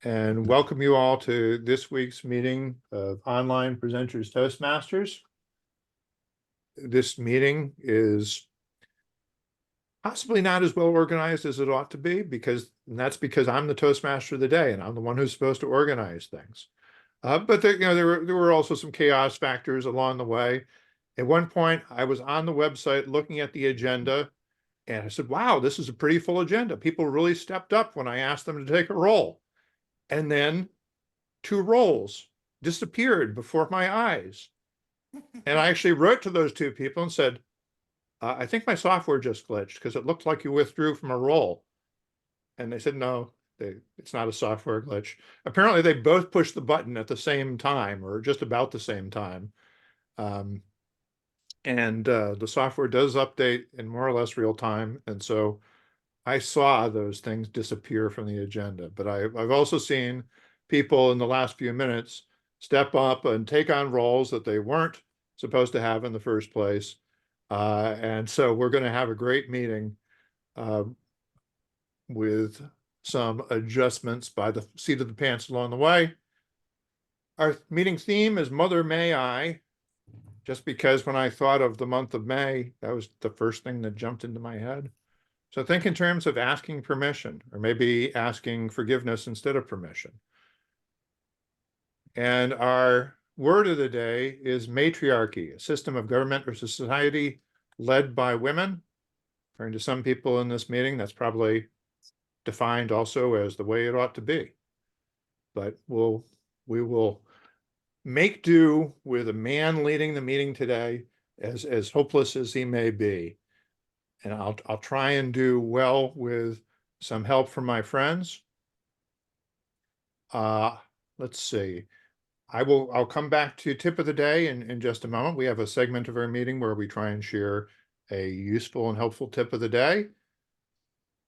and welcome you all to this week's meeting of Online Presenters Toastmasters. This meeting is possibly not as well organized as it ought to be, and that's because I'm the Toastmaster of the day and I'm the one who's supposed to organize things. But there were also some chaos factors along the way. At one point, I was on the website looking at the agenda, and I said, "Wow, this is a pretty full agenda. People really stepped up when I asked them to take a roll." And then 2 rolls disappeared before my eyes. And I actually wrote to those 2 people and said, I think my software just glitched because it looked like you withdrew from a roll. And they said, no, it's not a software glitch. Apparently, they both pushed the button at the same time or just about the same time. And the software does update in more or less real time. And so I saw those things disappear from the agenda. But I've also seen people in the last few minutes step up and take on roles that they weren't supposed to have in the first place. And so we're going to have a great meeting with some adjustments by the seat of the pants along the way. Our meeting theme is Mother May I, just because when I thought of the month of May, that was the first thing that jumped into my head. So think in terms of asking permission, or maybe asking forgiveness instead of permission. And our word of the day is matriarchy, a system of government or society led by women. According to some people in this meeting, that's probably defined also as the way it ought to be. But we will make do with a man leading the meeting today, as hopeless as he may be. And I'll try and do well with some help from my friends. Let's see. I'll come back to tip of the day in just a moment. We have a segment of our meeting where we try and share a useful and helpful tip of the day.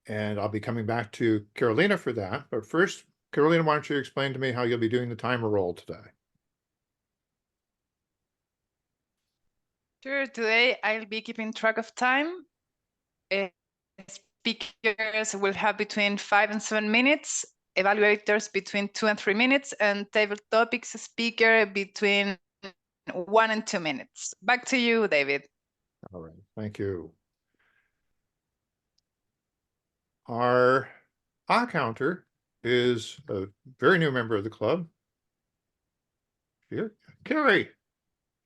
And I'll be coming back to Carolina for that. But first, Carolina, why don't you explain to me how you'll be doing the timer roll today? Sure. Today I'll be keeping track of time. Speakers will have between 5 and 7 minutes, evaluators between 2 and 3 minutes, and table topics speaker between 1 and 2 minutes. Back to you, David. All right, thank you. Our counter is a very new member of the club. Here, Carrie,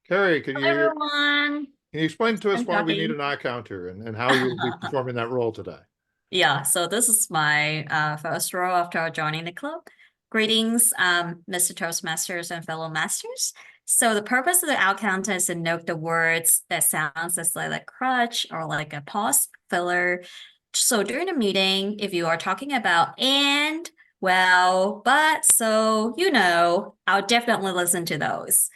can Hello, everyone. you explain to us I'm why we need talking. an counter and how you will be performing that role today? Yeah, so this is my first role after joining the club. Greetings, Mr. Toastmasters and fellow masters. So the purpose of the out counter is to note the words that sounds as like a crutch or like a pause filler. So during the meeting, if you are talking about and, well, but, so, I'll definitely listen to those.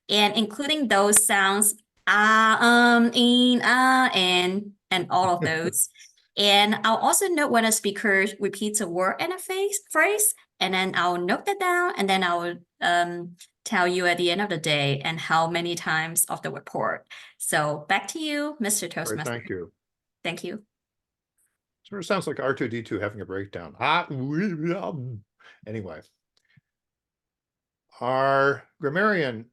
And including those sounds, in, and all of those. And I'll also note when a speaker repeats a word and a phrase, and then I'll note that down, and then I will tell you at the end of the day and how many times of the report. So back to you, Mr. Toastmaster. Thank you. Thank you. Sort of sounds like R2-D2 having a breakdown. Anyway, our grammarian,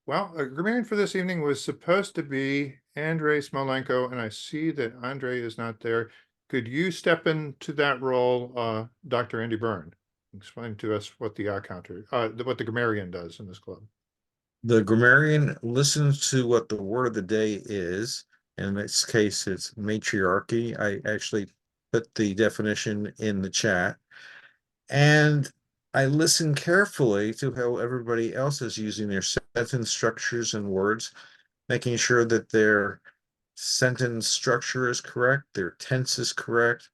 a grammarian for this evening was supposed to be Andrei Smolenko, and I see that Andrei is not there. Could you step into that role, Dr. Andy Byrne? Explain to us what the what the grammarian does in this club. The grammarian listens to what the word of the day is. In this case, it's matriarchy. I actually put the definition in the chat. And I listen carefully to how everybody else is using their sentence structures and words, making sure that their sentence structure is correct, their tense is correct,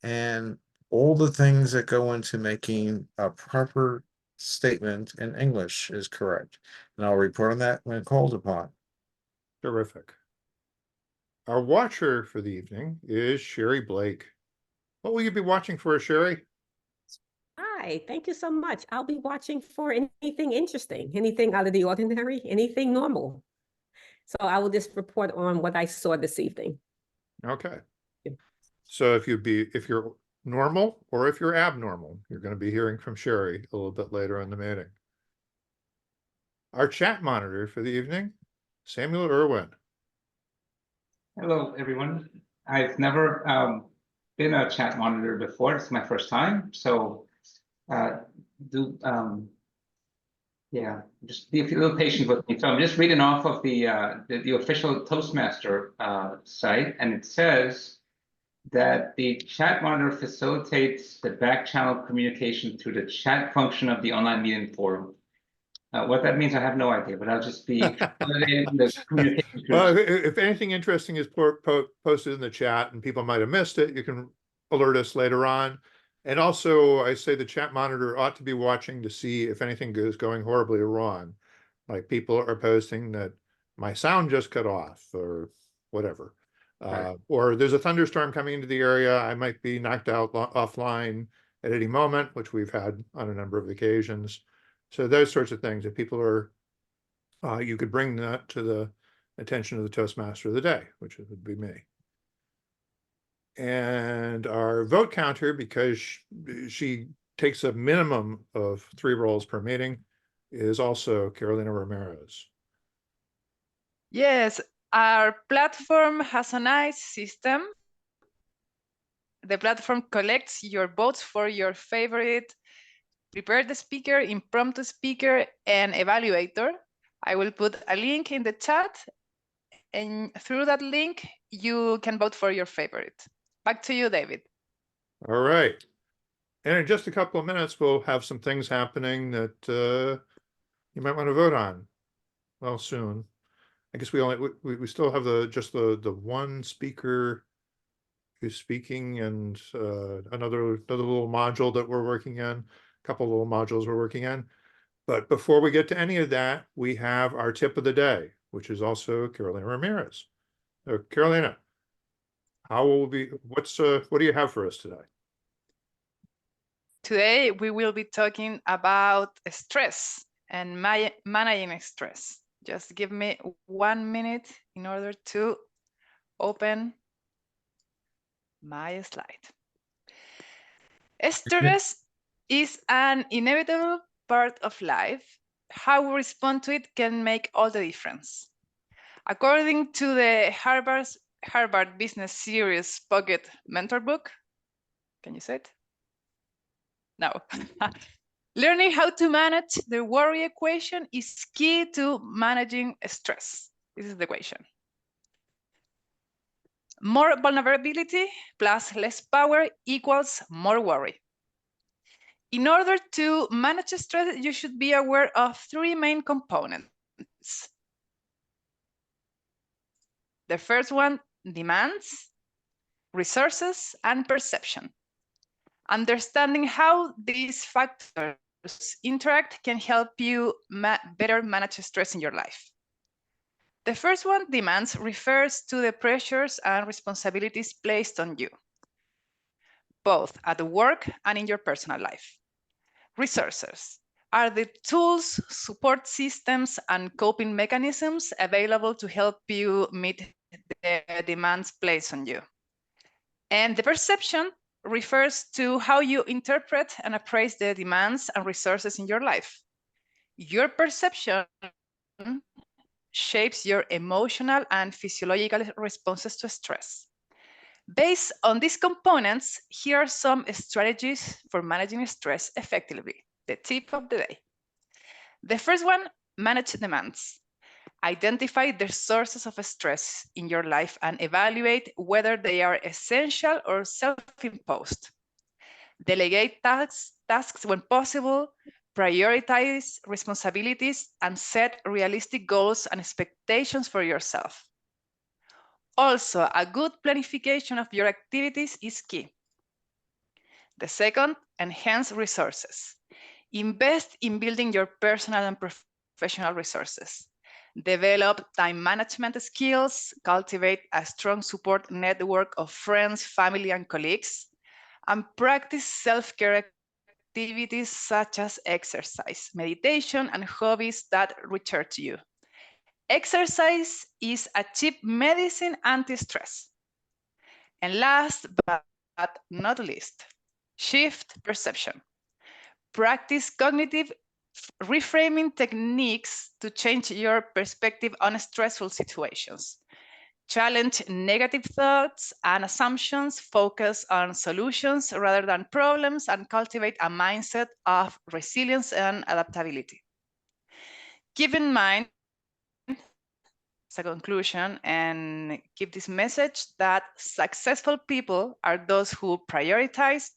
and all the things that go into making a proper statement in English is correct. And I'll report on that when called upon. Terrific. Our watcher for the evening is Sherry Blake. What will you be watching for, Sherry? Hi, thank you so much. I'll be watching for anything interesting, anything out of the ordinary, anything normal. So I will just report on what I saw this evening. Okay. So if you're normal or if you're abnormal. You're going to be hearing from Sherry a little bit later in the meeting. Our chat monitor for the evening, Samuel Irwin. Hello, everyone. I've never been a chat monitor before. It's my first time. So yeah, just be a little patient with me. So I'm just reading off of the official Toastmaster site, and it says that the chat monitor facilitates the back channel communication through the chat function of the online meeting forum. What that means, I have no idea, but I'll just be facilitating the communication. Well, if anything interesting is posted in the chat and people might have missed it, you can alert us later on. And also, I say the chat monitor ought to be watching to see if anything is going horribly wrong. Like people are posting that my sound just cut off or whatever. Right. Or there's a thunderstorm coming into the area. I might be knocked out offline at any moment, which we've had on a number of occasions. So those sorts of things, if people are, you could bring that to the attention of the Toastmaster of the day, which would be me. And our vote counter, because she takes a minimum of 3 rolls per meeting, is also Carolina Ramirez. Yes, our platform has a nice system. The platform collects your votes for your favorite prepared speaker, impromptu speaker, and evaluator. I will put a link in the chat, and through that link, you can vote for your favorite. Back to you, David. All right. And in just a couple of minutes, we'll have some things happening that you might want to vote on. Well, soon. I guess we still have just the one speaker who's speaking and another little module that we're working on, a couple little modules we're working on. But before we get to any of that, we have our tip of the day, which is also Carolina Ramirez. So Carolina, what do you have for us today? Today, we will be talking about stress and managing stress. Just give me 1 minute in order to open my slide. Stress is an inevitable part of life. How we respond to it can make all the difference. According to the Harvard Business Series Pocket Mentor book, can you say it? No. Learning how to manage the worry equation is key to managing stress. This is the equation. More vulnerability plus less power equals more worry. In order to manage stress, you should be aware of 3 main components. The first one, demands, resources, and perception. Understanding how these factors interact can help you better manage stress in your life. The first one, demands, refers to the pressures and responsibilities placed on you, both at work and in your personal life. Resources are the tools, support systems, and coping mechanisms available to help you meet the demands placed on you. And the perception refers to how you interpret and appraise the demands and resources in your life. Your perception shapes your emotional and physiological responses to stress. Based on these components, here are some strategies for managing stress effectively. The tip of the day. The first one, manage demands. Identify the sources of stress in your life and evaluate whether they are essential or self-imposed. Delegate tasks when possible, prioritize responsibilities, and set realistic goals and expectations for yourself. Also, a good planification of your activities is key. The second, enhance resources. Invest in building your personal and professional resources. Develop time management skills, cultivate a strong support network of friends, family, and colleagues, and practice self-care activities such as exercise, meditation, and hobbies that recharge you. Exercise is a cheap medicine anti-stress. And last but not least, Shift perception. Practice cognitive reframing techniques to change your perspective on stressful situations. Challenge negative thoughts and assumptions, focus on solutions rather than problems, and cultivate a mindset of resilience and adaptability. Keep in mind, as a conclusion, and keep this message that successful people are those who prioritize,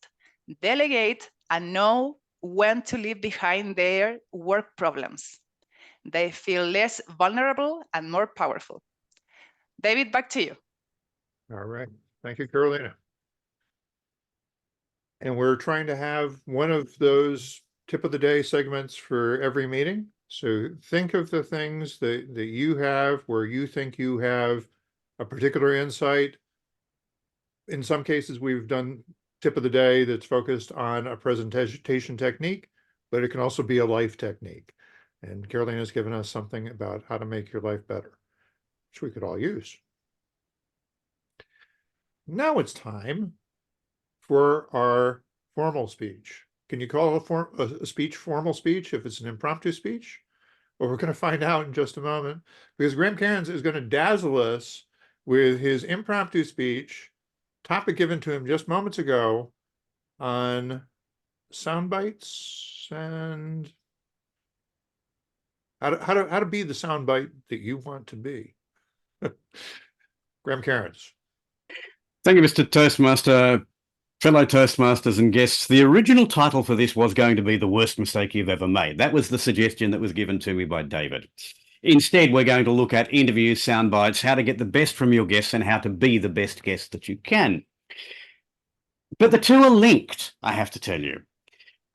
delegate, and know when to leave behind their work problems. They feel less vulnerable and more powerful. David, back to you. All right. Thank you, Carolina. And we're trying to have one of those tip of the day segments for every meeting. So think of the things that you have where you think you have a particular insight. In some cases, we've done tip of the day that's focused on a presentation technique, but it can also be a life technique. And Carolina has given us something about how to make your life better, which we could all use. Now it's time for our formal speech. Can you call a speech formal speech if it's an impromptu speech? Well, we're going to find out in just a moment, because Graham Cairns is going to dazzle us with his impromptu speech, topic given to him just moments ago, on sound bites and how to be the sound bite that you want to be. Graham Cairns. Thank you, Mr. Toastmaster. Fellow Toastmasters and guests, the original title for this was going to be The Worst Mistake You've Ever Made. That was the suggestion that was given to me by David. Instead, we're going to look at interviews, sound bites, how to get the best from your guests and how to be the best guest that you can. But the two are linked, I have to tell you.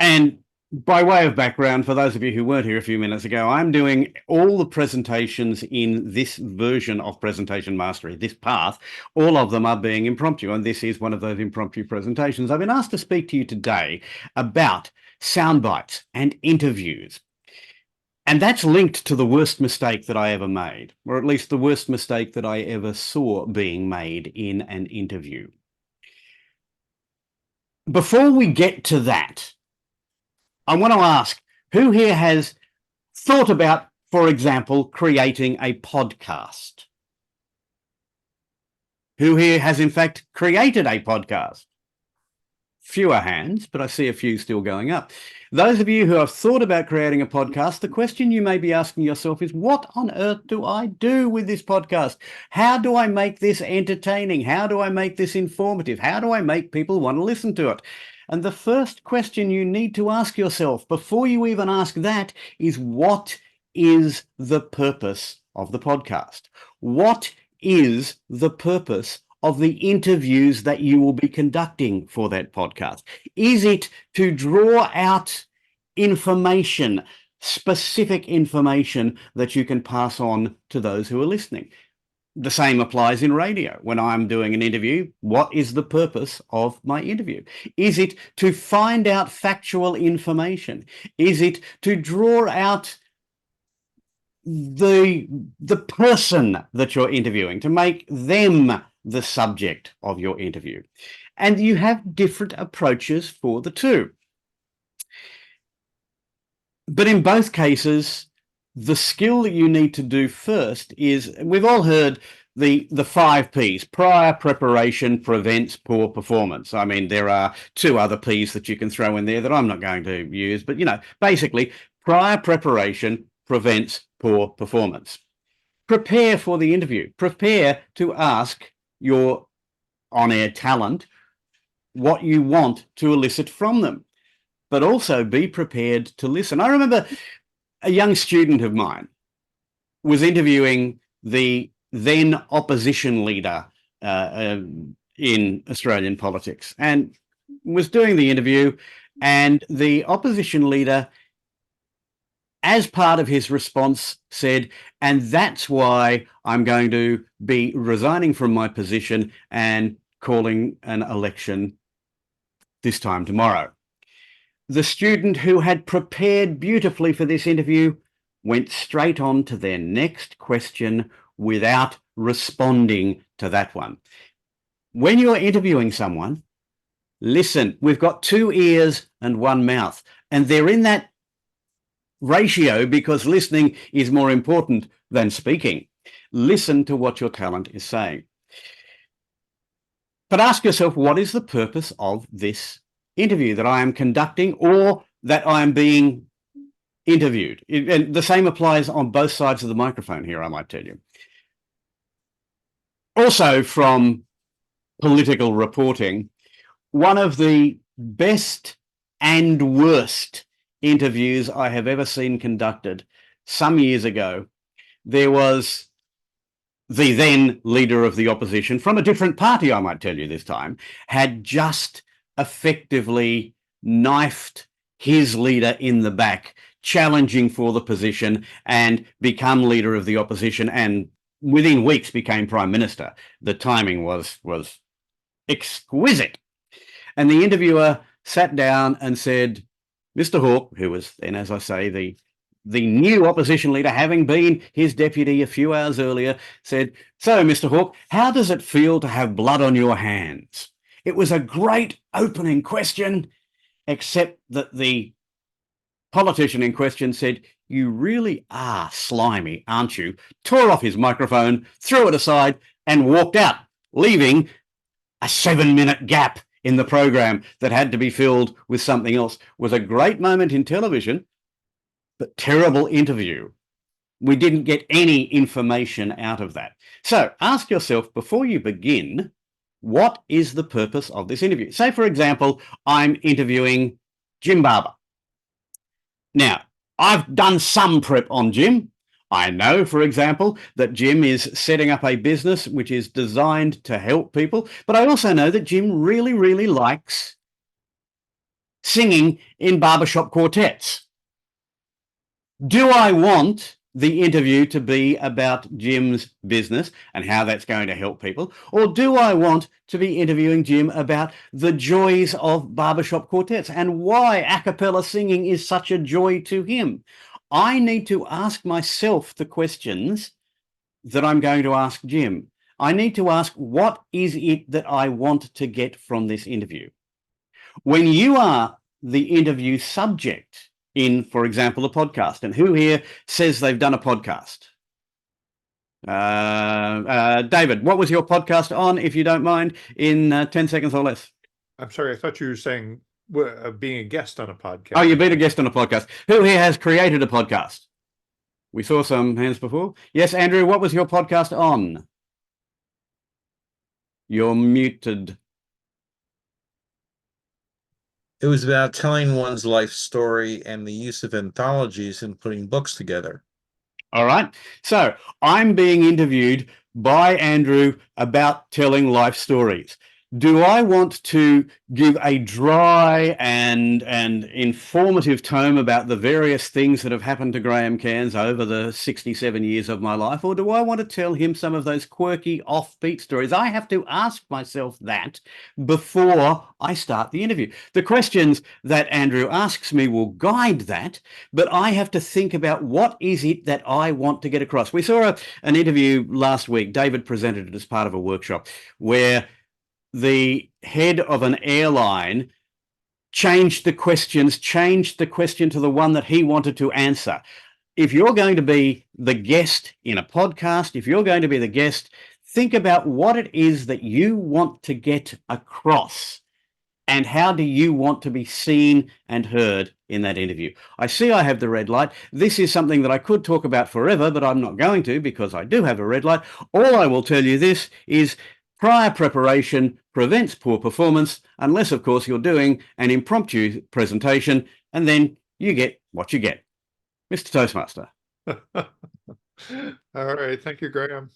And by way of background, for those of you who weren't here a few minutes ago, I'm doing all the presentations in this version of Presentation Mastery, this path. All of them are being impromptu, and this is one of those impromptu presentations. I've been asked to speak to you today about sound bites and interviews. And that's linked to the worst mistake that I ever made, or at least the worst mistake that I ever saw being made in an interview. Before we get to that, I want to ask, who here has thought about, for example, creating a podcast? Who here has in fact created a podcast? Fewer hands, but I see a few still going up. Those of you who have thought about creating a podcast, the question you may be asking yourself is, what on earth do I do with this podcast? How do I make this entertaining? How do I make this informative? How do I make people want to listen to it? And the first question you need to ask yourself before you even ask that is, what is the purpose of the podcast? What is the purpose of the interviews that you will be conducting for that podcast? Is it to draw out information, specific information that you can pass on to those who are listening? The same applies in radio. When I'm doing an interview, what is the purpose of my interview? Is it to find out factual information? Is it to draw out the person that you're interviewing, to make them the subject of your interview? And you have different approaches for the two. But in both cases, the skill that you need to do first is, we've all heard the 5 Ps, prior preparation prevents poor performance. I mean, there are 2 other Ps that you can throw in there that I'm not going to use, but, you know, basically prior preparation prevents poor performance. Prepare for the interview. Prepare to ask your on-air talent what you want to elicit from them, but also be prepared to listen. I remember a young student of mine was interviewing the then opposition leader in Australian politics, and was doing the interview, and the opposition leader, as part of his response, said, and that's why I'm going to be resigning from my position and calling an election this time tomorrow. The student who had prepared beautifully for this interview went straight on to their next question without responding to that one. When you're interviewing someone, Listen. We've got 2 ears and 1 mouth, and they're in that ratio because listening is more important than speaking. Listen to what your talent is saying. But ask yourself, what is the purpose of this interview that I am conducting or that I am being interviewed? And the same applies on both sides of the microphone here, I might tell you. Also from political reporting, one of the best and worst interviews I have ever seen conducted some years ago, there was the then leader of the opposition from a different party, I might tell you this time, had just effectively knifed his leader in the back, challenging for the position, and become leader of the opposition, and within weeks became prime minister. The timing was exquisite. And the interviewer sat down and said, Mr. Hawke, who was then, as I say, the new opposition leader, having been his deputy a few hours earlier, said, so, Mr. Hawke, how does it feel to have blood on your hands? It was a great opening question, except that the politician in question said, you really are slimy, aren't you? Tore off his microphone, threw it aside, and walked out, leaving a 7-minute gap in the program that had to be filled with something else. It was a great moment in television, but terrible interview. We didn't get any information out of that. So ask yourself before you begin, what is the purpose of this interview? Say, for example, I'm interviewing Jim Barber. Now, I've done some prep on Jim. I know, for example, that Jim is setting up a business which is designed to help people, but I also know that Jim really, really likes singing in barbershop quartets. Do I want the interview to be about Jim's business and how that's going to help people? Or do I want to be interviewing Jim about the joys of barbershop quartets and why a cappella singing is such a joy to him? I need to ask myself the questions that I'm going to ask Jim. I need to ask, what is it that I want to get from this interview? When you are the interview subject in, for example, a podcast, and who here says they've done a podcast? David, what was your podcast on, if you don't mind, in 10 seconds or less? I'm sorry, I thought you were saying being a guest on a podcast. Oh, you've been a guest on a podcast. Who here has created a podcast? We saw some hands before. Yes, Andrew, what was your podcast on? You're muted. It was about telling one's life story and the use of anthologies and putting books together. All right. So I'm being interviewed by Andrew about telling life stories. Do I want to give a dry and informative tome about the various things that have happened to Graham Cairns over the 67 years of my life, or do I want to tell him some of those quirky, offbeat stories? I have to ask myself that before I start the interview. The questions that Andrew asks me will guide that, but I have to think about what is it that I want to get across. We saw an interview last week. David presented it as part of a workshop where the head of an airline changed the question to the one that he wanted to answer. If you're going to be the guest in a podcast, if you're going to be the guest, think about what it is that you want to get across and how do you want to be seen and heard in that interview. I see I have the red light. This is something that I could talk about forever, but I'm not going to because I do have a red light. All I will tell you this is prior preparation prevents poor performance, unless, of course, you're doing an impromptu presentation, and then you get what you get. Mr. Toastmaster. All right. Thank you, Graham.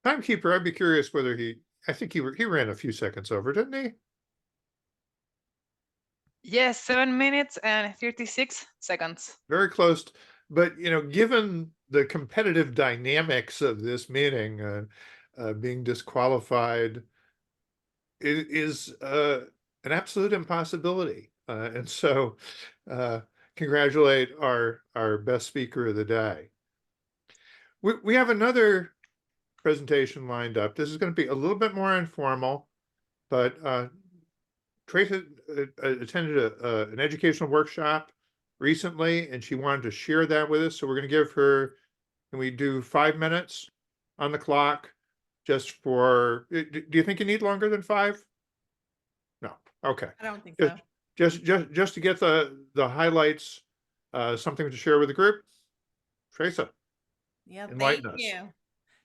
Timekeeper, I'd be curious whether I think he ran a few seconds over, didn't he? Yes, 7 minutes and 36 seconds. Very close. But, given the competitive dynamics of this meeting, being disqualified is an absolute impossibility. And so congratulate our best speaker of the day. We have another presentation lined up. This is going to be a little bit more informal. But Trace attended an educational workshop recently, and she wanted to share that with us. So we're going to give her, can we do 5 minutes on the clock just for, do you think you need longer than 5? No. Okay. I don't think Just, so. just to get the something to share with the group. Teresa, Yeah, enlighten thank us. you.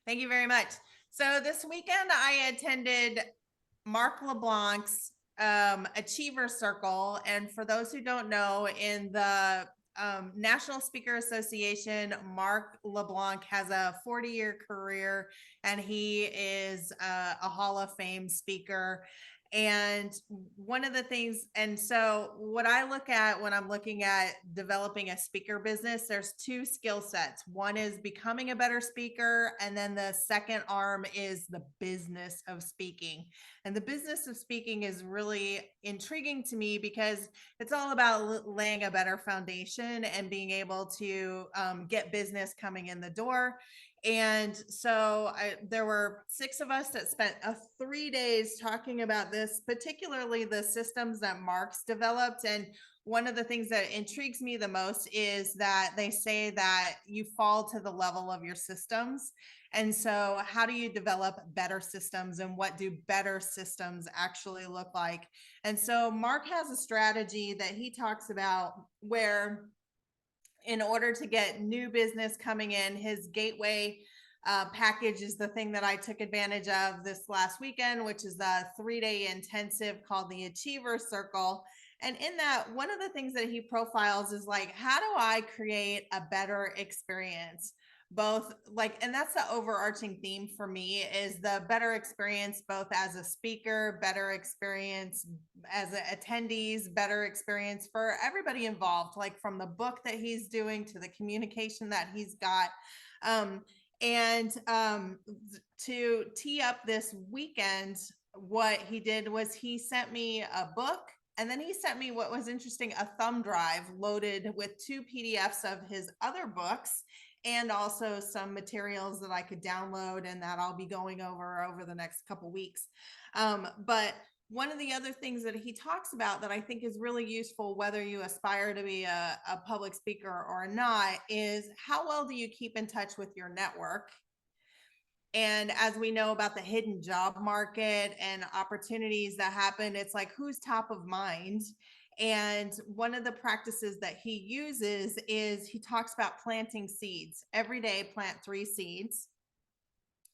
Thank you very much. So this weekend I attended Mark LeBlanc's Achiever Circle. And for those who don't know, in the National Speaker Association, Mark LeBlanc has a 40-year career, and he is a Hall of Fame speaker. And one of the things, and so what I look at when I'm looking at developing a speaker business, there's 2 skill sets. One is becoming a better speaker, and then the second arm is the business of speaking. And the business of speaking is really intriguing to me because it's all about laying a better foundation and being able to get business coming in the door. And so there were 6 of us that spent 3 days talking about this, particularly the systems that Mark's developed. And one of the things that intrigues me the most is that they say that you fall to the level of your systems. And so how do you develop better systems, and what do better systems actually look like? And so Mark has a strategy that he talks about where, in order to get new business coming in, his gateway package is the thing that I took advantage of this last weekend, which is a 3-day intensive called the Achiever Circle. And in that, one of the things that he profiles is like, how do I create a better experience? Both like, and that's the overarching theme for me, is the better experience, both as a speaker, better experience as attendees, better experience for everybody involved, like from the book that he's doing to the communication that he's got. To tee up this weekend, what he did was he sent me a book, and then he sent me, what was interesting, a thumb drive loaded with 2 PDFs of his other books, and also some materials that I could download and that I'll be going over the next couple weeks. But one of the other things that he talks about that I think is really useful, whether you aspire to be a public speaker or not, is how well do you keep in touch with your network? And as we know about the hidden job market and opportunities that happen, it's like, who's top of mind? And one of the practices that he uses is he talks about planting seeds. Every day, plant 3 seeds.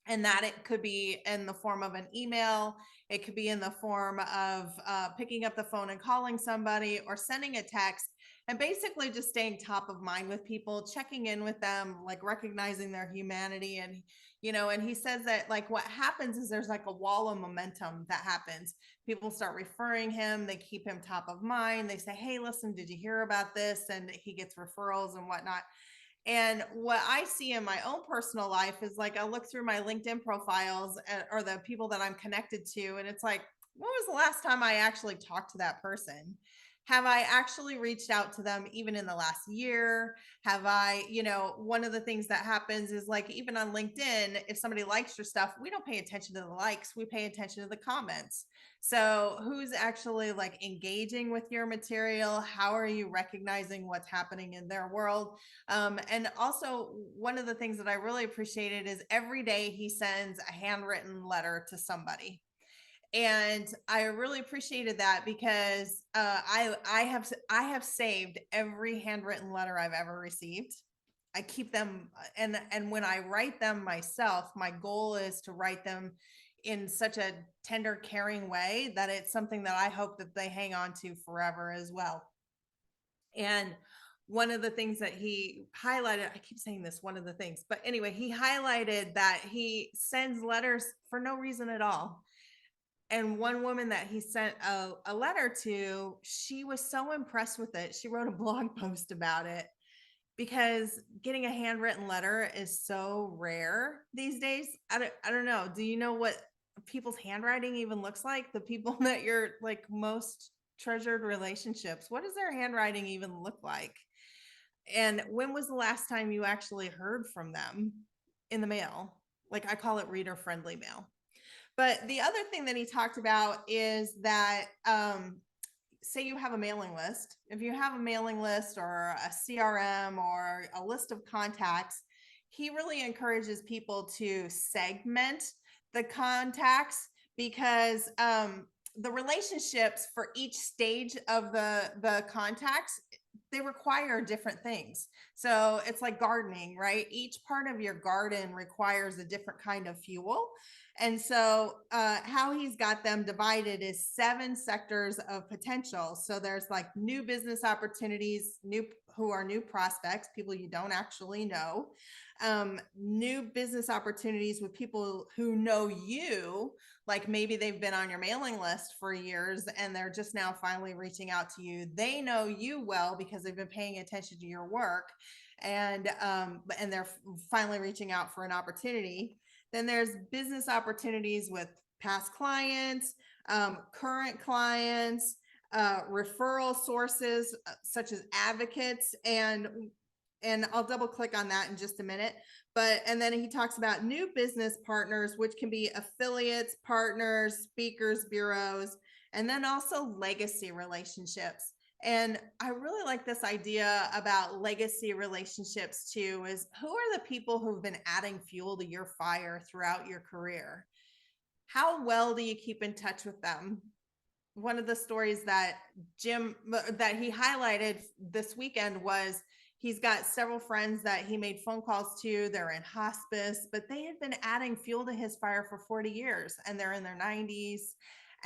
And that it could be in the form of an email. It could be in the form of picking up the phone and calling somebody, or sending a text, and basically just staying top of mind with people, checking in with them, like recognizing their humanity. And, you know, and he says that like what happens is there's like a wall of momentum that happens. People start referring him, they keep him top of mind. They say, hey, listen, did you hear about this? And he gets referrals and whatnot. And what I see in my own personal life is like, I look through my LinkedIn profiles or the people that I'm connected to, and it's like, when was the last time I actually talked to that person? Have I actually reached out to them even in the last year? Have I, you know, one of the things that happens is like, even on LinkedIn, if somebody likes your stuff, we don't pay attention to the likes, we pay attention to the comments. So who's actually like engaging with your material? How are you recognizing what's happening in their world? And also, one of the things that I really appreciated is every day he sends a handwritten letter to somebody. And I really appreciated that because I have saved every handwritten letter I've ever received. I keep them, and when I write them myself, my goal is to write them in such a tender, caring way that it's something that I hope that they hang on to forever as well. And one of the things that he highlighted, I keep saying this, one of the things, but anyway, he highlighted that he sends letters for no reason at all. And one woman that he sent a letter to, she was so impressed with it. She wrote a blog post about it, because getting a handwritten letter is so rare these days. I don't know. Do you know what people's handwriting even looks like? The people that you're like most treasured relationships, what does their handwriting even look like? And when was the last time you actually heard from them in the mail? Like, I call it reader friendly mail. But the other thing that he talked about is that, say you have a mailing list. If you have a mailing list or a CRM or a list of contacts, he really encourages people to segment the contacts because the relationships for each stage of the contacts, they require different things. So it's like gardening, right? Each part of your garden requires a different kind of fuel. And so how he's got them divided is 7 sectors of potential. So there's like new business opportunities, who are new prospects, people you don't actually know, new business opportunities with people who know you, like maybe they've been on your mailing list for years and they're just now finally reaching out to you. They know you well because they've been paying attention to your work, and they're finally reaching out for an opportunity. Then there's business opportunities with past clients, current clients, referral sources such as advocates, and I'll double click on that in just a minute. And then he talks about new business partners, which can be affiliates, partners, speakers, bureaus, and then also legacy relationships. And I really like this idea about legacy relationships too, is who are the people who've been adding fuel to your fire throughout your career? How well do you keep in touch with them? One of the stories that he highlighted this weekend was he's got several friends that he made phone calls to. They're in hospice, but they had been adding fuel to his fire for 40 years and they're in their 90s.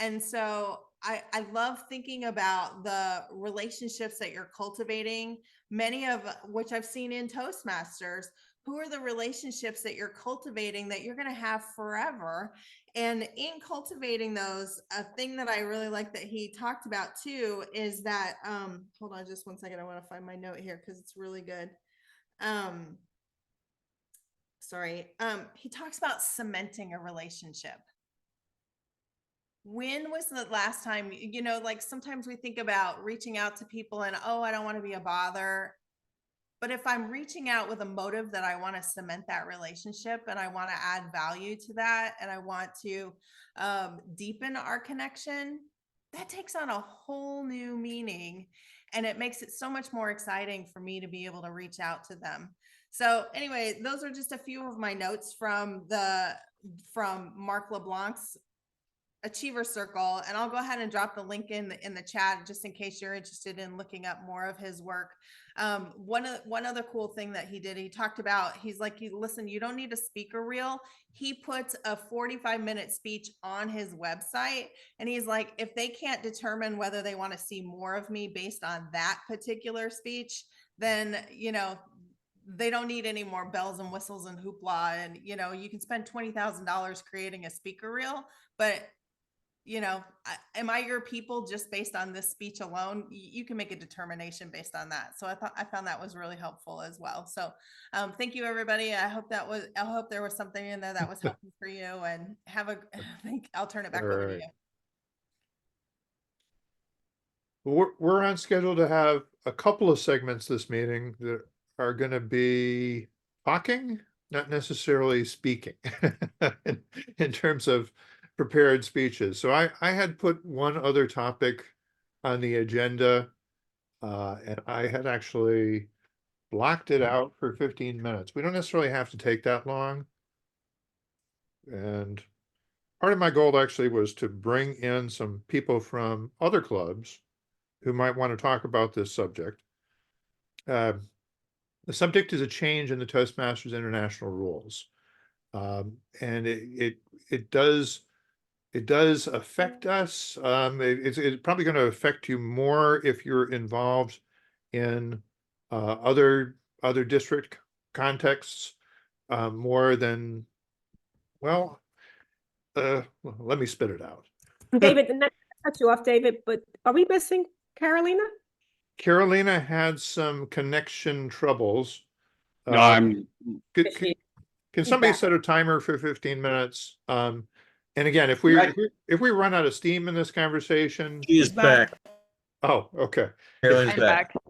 And so I love thinking about the relationships that you're cultivating, many of which I've seen in Toastmasters. Who are the relationships that you're cultivating that you're going to have forever? And in cultivating those, a thing that I really like that he talked about too is that, hold on just one second. I want to find my note here because it's really good. He talks about cementing a relationship. When was the last time, like sometimes we think about reaching out to people and, oh, I don't want to be a bother. But if I'm reaching out with a motive that I want to cement that relationship and I want to add value to that and I want to deepen our connection, that takes on a whole new meaning. And it makes it so much more exciting for me to be able to reach out to them. So anyway, those are just a few of my notes from Mark LeBlanc's Achiever Circle, and I'll go ahead and drop the link in the chat just in case you're interested in looking up more of his work. One other cool thing that he did, he talked about, he's like, listen, you don't need a speaker reel. He puts a 45-minute speech on his website, and he's like, if they can't determine whether they want to see more of me based on that particular speech, then they don't need any more bells and whistles and hoopla. And you can spend $20,000 creating a speaker reel, but am I your people just based on this speech alone? You can make a determination based on that. So I found that was really helpful as well. So thank you, everybody. I hope there was something in there that was helpful for you, and I'll turn it back over to you. We're on schedule to have a couple of segments this meeting that are going to be talking, not necessarily speaking in terms of prepared speeches. So I had put one other topic on the agenda, and I had actually blocked it out for 15 minutes. We don't necessarily have to take that long. And part of my goal actually was to bring in some people from other clubs who might want to talk about this subject. The subject is a change in the Toastmasters International rules. And it does affect us. It's probably going to affect you more if you're involved in other district contexts more than, well, let me spit it out. David, not to cut you off, David, but are we missing Carolina? Carolina had some connection troubles. I'm Can somebody set a timer for 15 minutes? And again, if we run out of steam in this conversation, She is back. oh, okay. Carolyn's I'm back. back.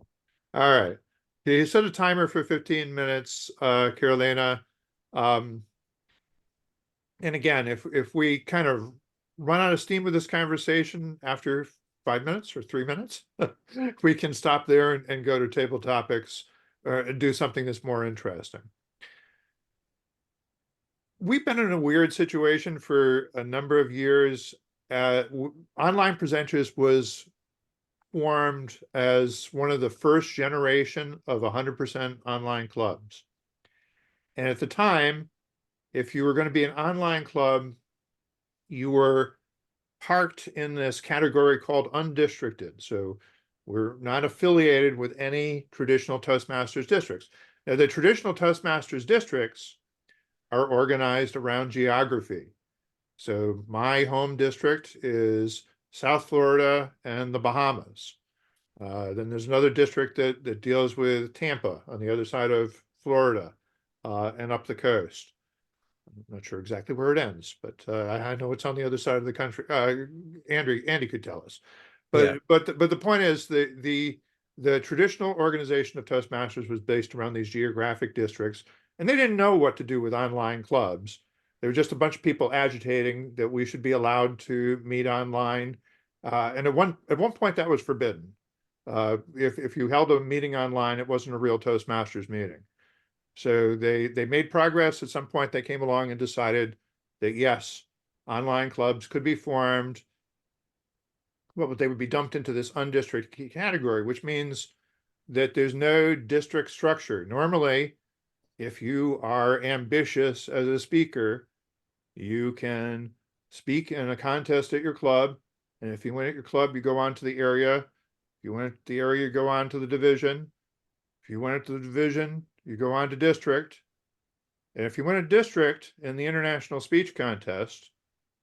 All right. You set a timer for 15 minutes, Carolina. And again, if we kind of run out of steam with this conversation after 5 minutes or 3 minutes, we can stop there and go to table topics or do something that's more interesting. We've been in a weird situation for a number of years. Online Presenters was formed as one of the first generation of 100% online clubs. And at the time, if you were going to be an online club, you were parked in this category called undistricted. So we're not affiliated with any traditional Toastmasters districts. Now, the traditional Toastmasters districts are organized around geography. So my home district is South Florida and the Bahamas. Then there's another district that deals with Tampa on the other side of Florida and up the coast. I'm not sure exactly where it ends, but I know it's on the other side of the country. Andy could tell us. But the point is the traditional organization of Toastmasters was based around these geographic districts, and they didn't know what to do with online clubs. There were just a bunch of people agitating that we should be allowed to meet online. And at one point that was forbidden. If you held a meeting online, it wasn't a real Toastmasters meeting. So they made progress. At some point, they came along and decided that yes, online clubs could be formed, but they would be dumped into this undistricted category, which means that there's no district structure. Normally, if you are ambitious as a speaker, you can speak in a contest at your club. And if you win at your club, you go on to the area. If you win at the area, you go on to the division. If you win at the division, you go on to district. And if you win a district in the international speech contest,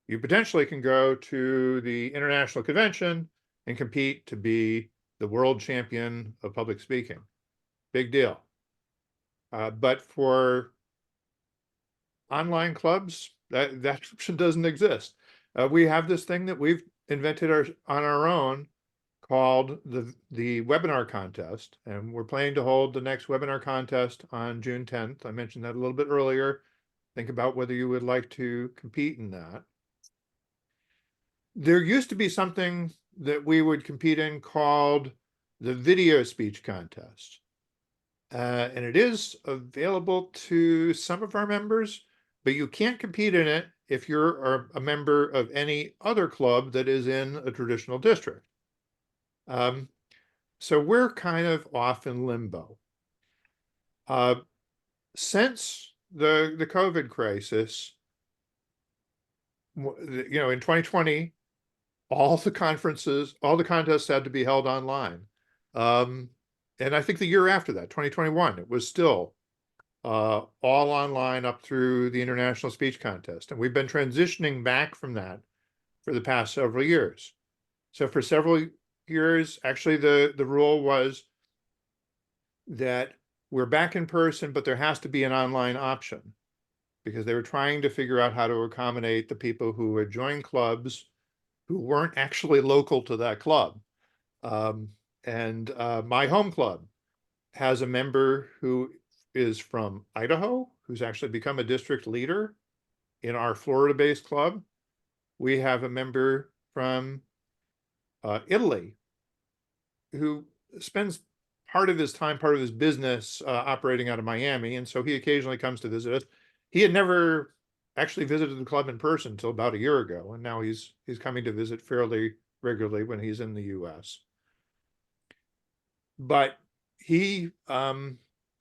you potentially can go to the international convention and compete to be the world champion of public speaking. Big deal. But for online clubs, that option doesn't exist. We have this thing that we've invented on our own called the webinar contest, and we're planning to hold the next webinar contest on June 10th. I mentioned that a little bit earlier. Think about whether you would like to compete in that. There used to be something that we would compete in called the video speech contest. And it is available to some of our members, but you can't compete in it if you're a member of any other club that is in a traditional district. So we're kind of off in limbo. Since the COVID crisis, in 2020, all the contests had to be held online. And I think the year after that, 2021, it was still all online up through the International Speech Contest. And we've been transitioning back from that for the past several years. So for several years, actually, the rule was that we're back in person, but there has to be an online option because they were trying to figure out how to accommodate the people who had joined clubs who weren't actually local to that club. And my home club has a member who is from Idaho, who's actually become a district leader in our Florida-based club. We have a member from Italy who spends part of his business operating out of Miami. And so he occasionally comes to visit us. He had never actually visited the club in person until about a year ago. And now he's coming to visit fairly regularly when he's in the US. But he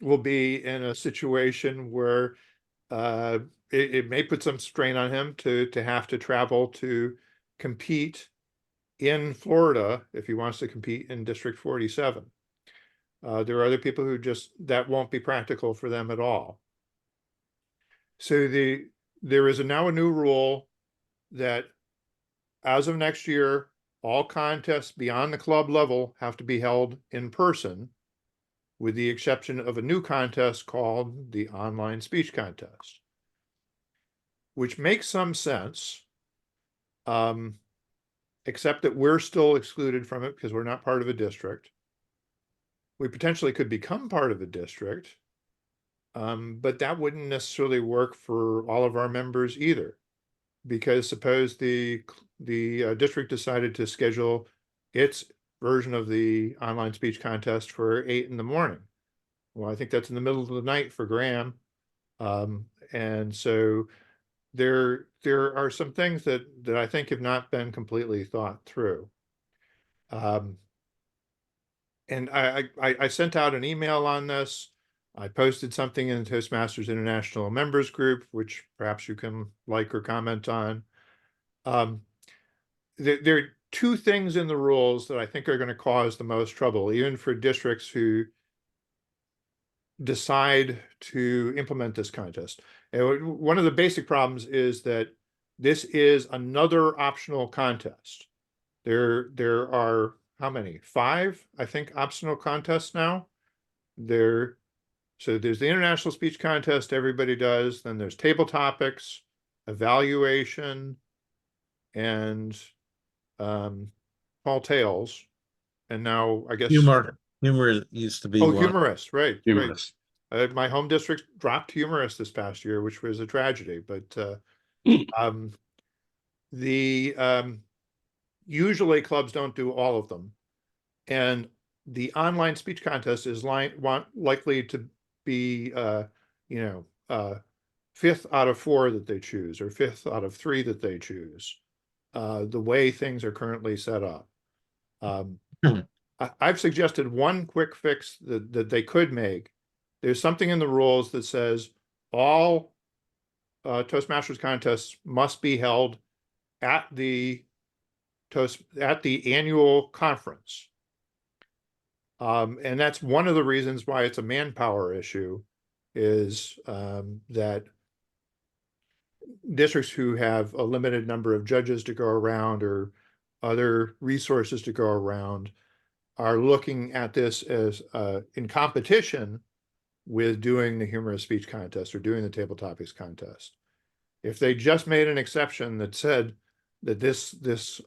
will be in a situation where it may put some strain on him to have to travel to compete in Florida if he wants to compete in District 47. There are other people who that won't be practical for them at all. So there is now a new rule that as of next year, all contests beyond the club level have to be held in person, with the exception of a new contest called the Online Speech Contest, which makes some sense, except that we're still excluded from it because we're not part of a district. We potentially could become part of a district, but that wouldn't necessarily work for all of our members either. because suppose the district decided to schedule its version of the online speech contest for 8 in the morning. Well, I think that's in the middle of the night for Graham. And so there are some things that I think have not been completely thought through. And I sent out an email on this. I posted something in the Toastmasters International members group, which perhaps you can like or comment on. There are two things in the rules that I think are going to cause the most trouble, even for districts who decide to implement this contest. And one of the basic problems is that this is another optional contest. There are how many? 5, I think, optional contests now. So there's the international speech contest everybody does, then there's table topics, evaluation, and tall tales. And now I guess Humor used to be one. humorous, right? Humorous. Right. My home district dropped humorous this past year, which was a tragedy. But usually clubs don't do all of them, and the online speech contest is likely to be 5th out of 4 that they choose, or 5th out of 3 that they choose, the way things are currently set up. I've suggested one quick fix that they could make. There's something in the rules that says all Toastmasters contests must be held at the annual conference. And that's one of the reasons why it's a manpower issue, is that districts who have a limited number of judges to go around or other resources to go around are looking at this as in competition with doing the humorous speech contest or doing the table topics contest. If they just made an exception that said that this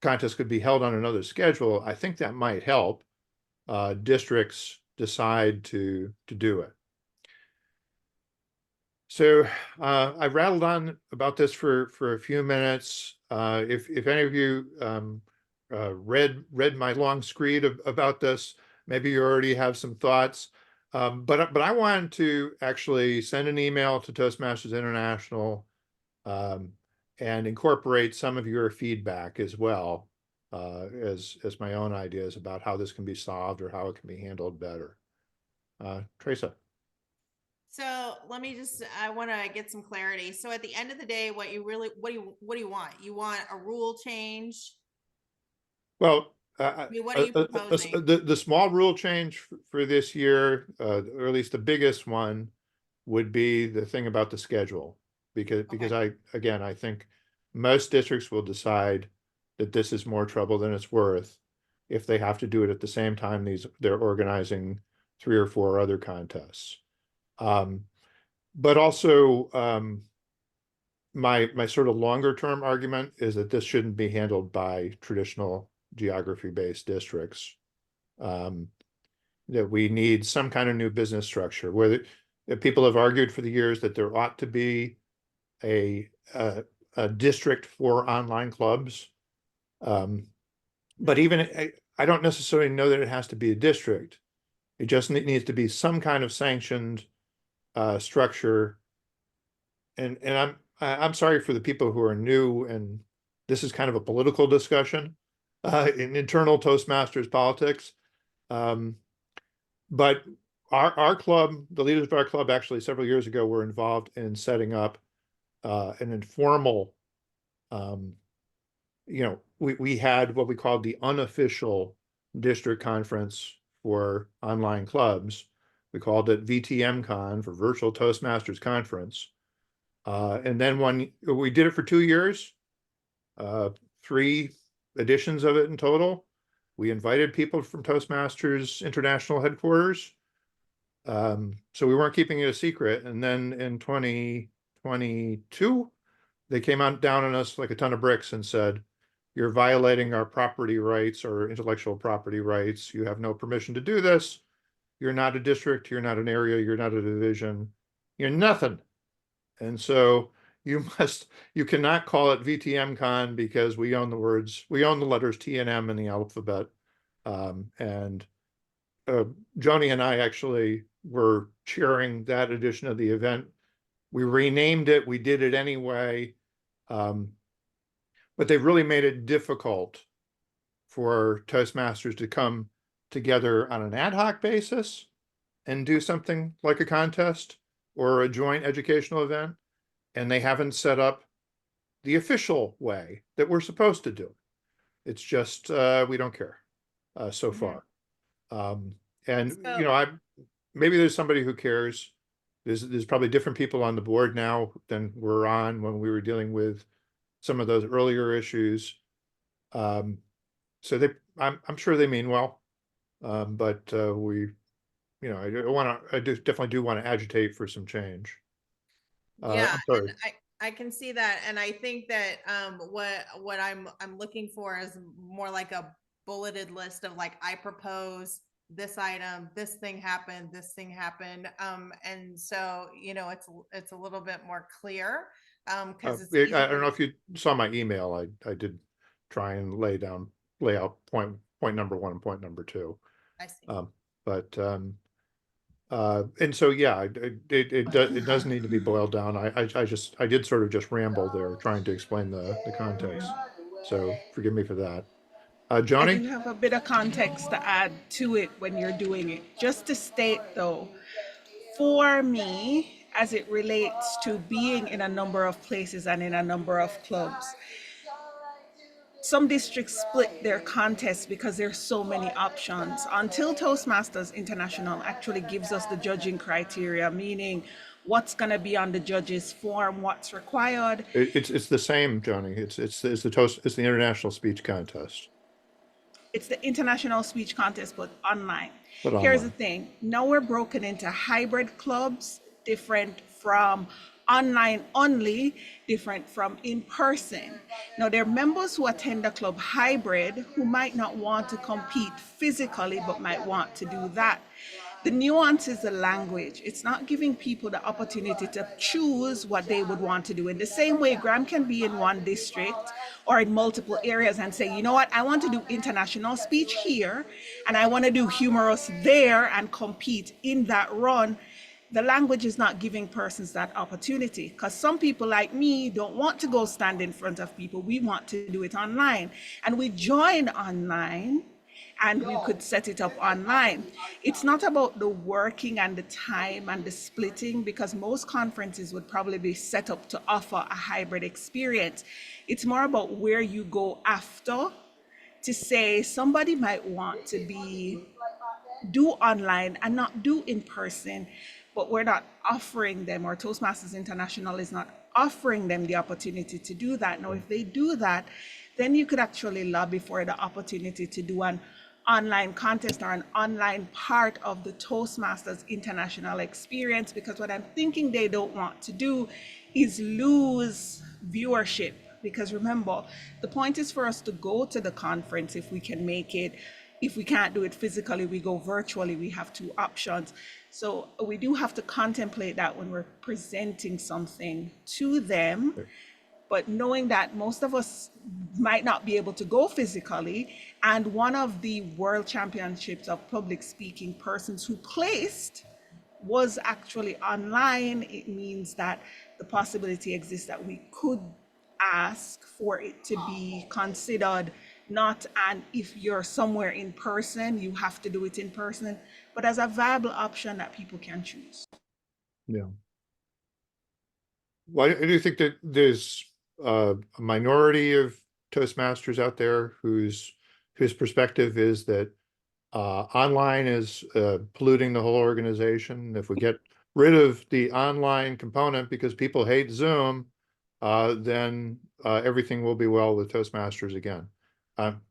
contest could be held on another schedule, I think that might help districts decide to do it. So I rattled on about this for a few minutes. If any of you read my long screed about this, maybe you already have some thoughts. But I wanted to actually send an email to Toastmasters International and incorporate some of your feedback as well as my own ideas about how this can be solved or how it can be handled better. Teresa. So let me I want to get some clarity. So at the end of the day, what do you want? You want a rule change? Well, I mean, what are you proposing? the small rule change for this year, or at least the biggest one, would be the thing about the schedule, because I think most districts will decide that this is more trouble than it's worth if they have to do it at the same time they're organizing 3 or 4 other contests. But also my sort of longer term argument is that this shouldn't be handled by traditional geography-based districts. That we need some kind of new business structure where people have argued for the years that there ought to be a district for online clubs. But even I don't necessarily know that it has to be a district. It just needs to be some kind of sanctioned structure. And I'm sorry for the people who are new, and this is kind of a political discussion in internal Toastmasters politics. But our club, the leaders of our club, actually several years ago were involved in setting up an informal, we had what we called the unofficial district conference for online clubs. We called it VTMCon, for Virtual Toastmasters Conference. And then we did it for 2 years, 3 editions of it in total. We invited people from Toastmasters International headquarters. So we weren't keeping it a secret. And then in 2022, they came down on us like a ton of bricks and said, "You're violating our property rights or intellectual property rights. You have no permission to do this. You're not a district. You're not an area. You're not a division. You're nothing." And so you cannot call it VTMCon because we own the letters T and M in the alphabet. And Joni and I actually were chairing that edition of the event. We renamed it, we did it anyway. But they've really made it difficult for Toastmasters to come together on an ad hoc basis and do something like a contest or a joint educational event. And they haven't set up the official way that we're supposed to do. It's just, we don't care so far. And maybe there's somebody who cares. There's probably different people on the board now than we're on when we were dealing with some of those earlier issues. So I'm sure they mean well, but I definitely do want to agitate for some change. Yeah, I'm sorry. and I can see that, and I think that what I'm looking for is more like a bulleted list of like, I propose this item, this thing happened, and so it's a little bit more clear because it's I don't know if you saw my email. I did try and lay out point number 1 and point number 2. I see. And so yeah, it does need to be boiled down. I did sort of just ramble there trying to explain the context. So forgive me for that. I do Joni? have a bit of context to add to it when you're doing it. Just to state though, for me, as it relates to being in a number of places and in a number of clubs, some districts split their contests because there's so many options. Until Toastmasters International actually gives us the judging criteria, meaning what's going to be on the judges form, what's required. It's the same, Joni. It's the International Speech Contest. It's the International Speech Contest, but online. But Here's online. the thing. Now we're broken into hybrid clubs, different from online only, different from in person. Now there are members who attend the club hybrid who might not want to compete physically, but might want to do that. The nuance is the language. It's not giving people the opportunity to choose what they would want to do. In the same way, Graham can be in one district or in multiple areas and say, you know what, I want to do international speech here, and I want to do humorous there and compete in that run. The language is not giving persons that opportunity, because some people like me don't want to go stand in front of people. We want to do it online, and we join online and we could set it up online. It's not about the working and the time and the splitting, because most conferences would probably be set up to offer a hybrid experience. It's more about where you go after, to say somebody might want to do online and not do in person, but we're not offering them, or Toastmasters International is not offering them the opportunity to do that. Now, if they do that, then you could actually lobby for the opportunity to do an online contest or an online part of the Toastmasters International experience, because what I'm thinking they don't want to do is lose viewership. Because remember, the point is for us to go to the conference if we can make it. If we can't do it physically, we go virtually. We have 2 options. So we do have to contemplate that when we're presenting something to them. But knowing that most of us might not be able to go physically, and one of the world championships of public speaking persons who placed was actually online, it means that the possibility exists that we could ask for it to be considered not an if you're somewhere in person, you have to do it in person, but as a viable option that people can choose. Yeah. Well, I do think that there's a minority of Toastmasters out there whose perspective is that online is polluting the whole organization. If we get rid of the online component because people hate Zoom, then everything will be well with Toastmasters again.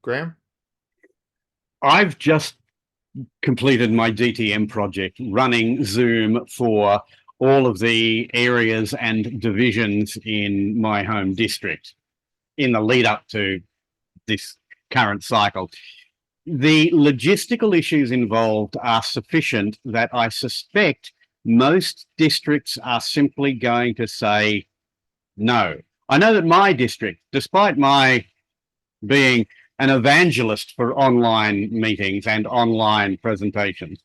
Graham? I've just completed my DTM project running Zoom for all of the areas and divisions in my home district in the lead up to this current cycle. The logistical issues involved are sufficient that I suspect most districts are simply going to say, No. I know that my district, despite my being an evangelist for online meetings and online presentations,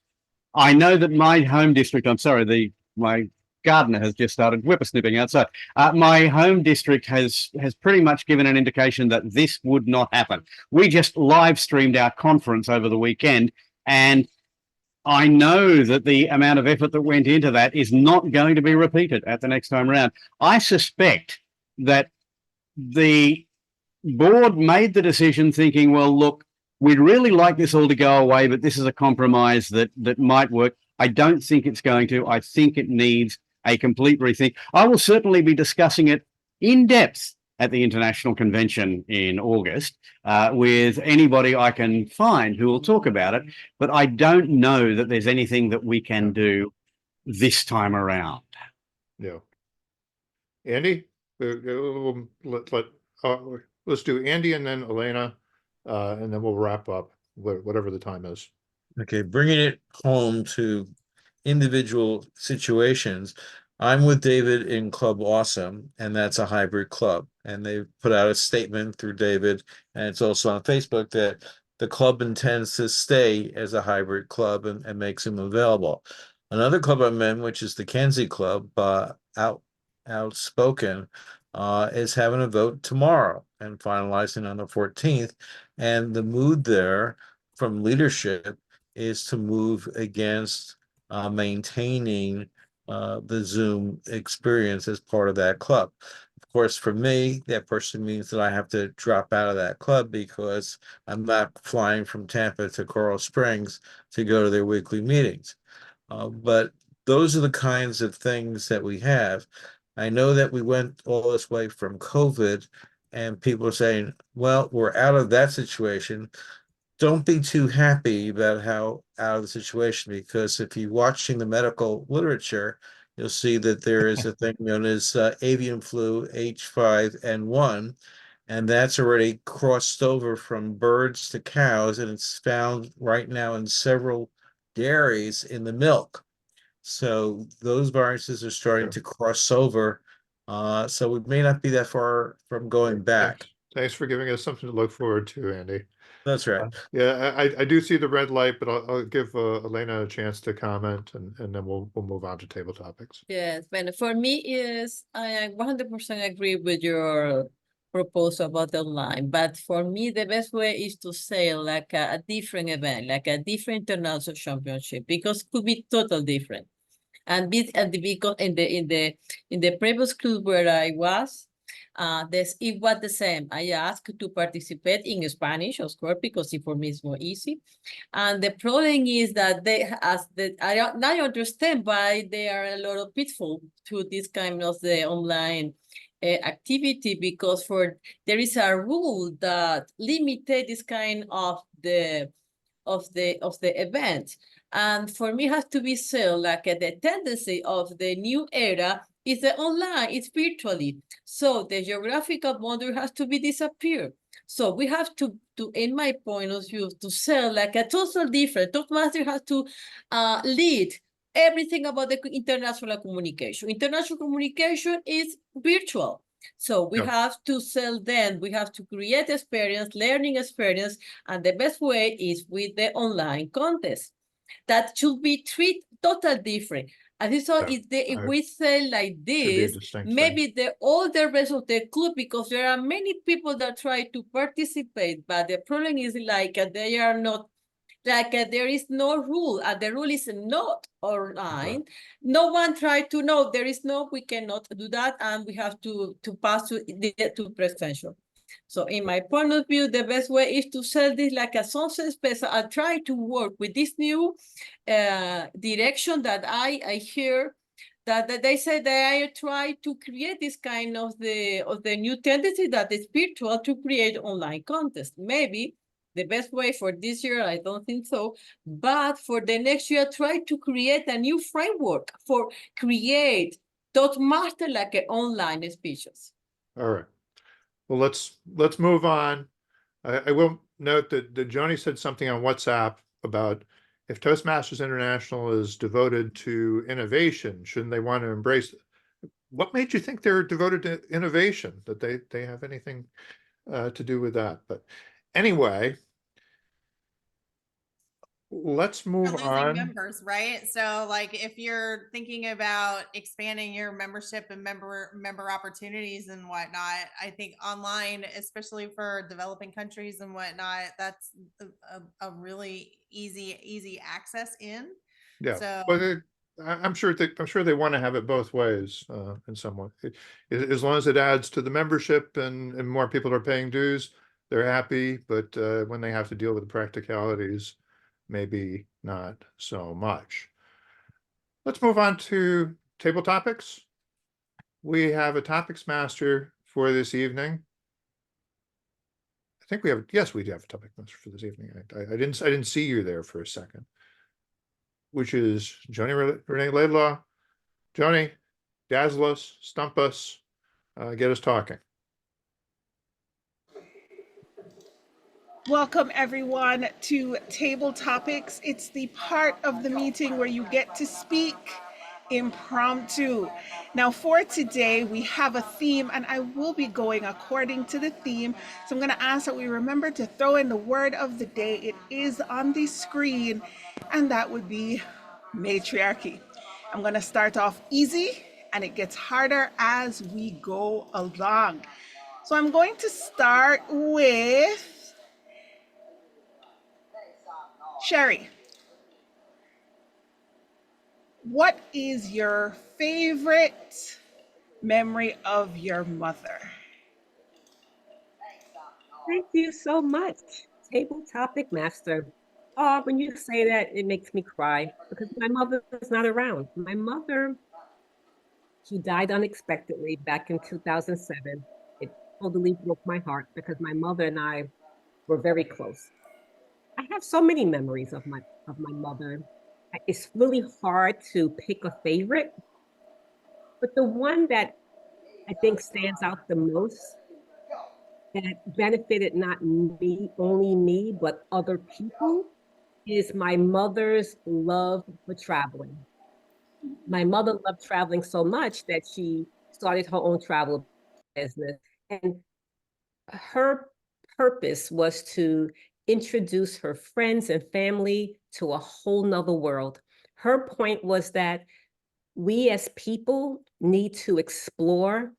I know that my home district, I'm sorry, my gardener has just started whippersnipping outside. My home district has pretty much given an indication that this would not happen. We just live streamed our conference over the weekend, and I know that the amount of effort that went into that is not going to be repeated at the next time around. I suspect that the board made the decision thinking, well, look, we'd really like this all to go away, but this is a compromise that might work. I don't think it's going to. I think it needs a complete rethink. I will certainly be discussing it in depth at the International Convention in August with anybody I can find who will talk about it. But I don't know that there's anything that we can do this time around. Yeah. Andy, let's do Andy and then Elena, and then we'll wrap up whatever the time is. Okay, bringing it home to individual situations. I'm with David in Club Awesome, and that's a hybrid club. And they put out a statement through David, and it's also on Facebook that the club intends to stay as a hybrid club and makes them available. Another club I'm in, which is the Kenzie Club, Outspoken, is having a vote tomorrow and finalizing on the 14th. And the mood there from leadership is to move against maintaining the Zoom experience as part of that club. Of course, for me, that person means that I have to drop out of that club because I'm not flying from Tampa to Coral Springs to go to their weekly meetings. But those are the kinds of things that we have. I know that we went all this way from COVID, and people are saying, well, we're out of that situation. Don't be too happy about how out of the situation, because if you're watching the medical literature, you'll see that there is a thing known as avian flu H5N1, and that's already crossed over from birds to cows, and it's found right now in several dairies in the milk. So those viruses are starting to cross over. So we may not be that far from going back. Thanks for giving us something to look forward to, Andy. That's right. Yeah, I do see the red light, but I'll give Elena a chance to comment, and then we'll move on to table topics. Yes, but for me is I 100% agree with your proposal about the online. But for me, the best way is to say like a different event, like a different international championship, because it could be totally different. And because in the previous club where I was, it was the same. I asked to participate in Spanish, of course, because for me it's more easy. And the problem is that I understand why there are a lot of pitfalls to this kind of the online activity, because there is a rule that limited this kind of the event. And for me, it has to be said, like the tendency of the new era is the online, it's virtually. So the geographical boundary has to be disappeared. So we have to in my point of view, to sell like a total different. Toastmasters has to lead everything about the international communication. International communication is virtual. So we have to sell them, we have to create experience, learning experience, and the best way is with the online contest. That should be treated totally different. And so if we say like this, maybe all the rest of the club, because there are many people that try to participate, but the problem is like they are not, like there is no rule, and the rule is not online. No one tried to know, we cannot do that, and we have to pass to presidential. So in my point of view, the best way is to sell this like a something special. I try to work with this new direction that I hear that they say that I try to create this kind of the new tendency that is virtual to create online contests. Maybe the best way for this year, I don't think so, but for the next year, try to create a new framework for create Toastmasters like online speeches. All right. Well, let's move on. I will note that Joni said something on WhatsApp about if Toastmasters International is devoted to innovation, shouldn't they want to embrace what made you think they're devoted to innovation, that they have anything to do with that? But anyway, let's You're move losing on. members, right? So like if you're thinking about expanding your membership and member opportunities and whatnot, I think online, especially for developing countries and whatnot, that's a really easy access in. Yeah, So but I'm sure they want to have it both ways in some way. As long as it adds to the membership and more people are paying dues, they're happy. But when they have to deal with the practicalities, maybe not so much. Let's move on to table topics. We have a topics master for this evening. I think we have, yes, we do have a topic master for this evening. I didn't see you there for a second, which is Joni Renee Laidlaw. Joni, dazzle us, stump us, get us talking. Welcome everyone to Table Topics. It's the part of the meeting where you get to speak impromptu. Now for today, we have a theme and I will be going according to the theme. So I'm going to ask that we remember to throw in the word of the day. It is on the screen and that would be matriarchy. I'm going to start off easy and it gets harder as we go along. So I'm going to start with Sherry. What is your favorite memory of your mother? Thank you so much, Table Topic Master. Oh, when you say that, it makes me cry because my mother is not around. My mother, she died unexpectedly back in 2007. It totally broke my heart because my mother and I were very close. I have so many memories of my mother. It's really hard to pick a favorite, but the one that I think stands out the most that benefited not me, only me, but other people is my mother's love for traveling. My mother loved traveling so much that she started her own travel business. And her purpose was to introduce her friends and family to a whole nother world. Her point was that we as people need to explore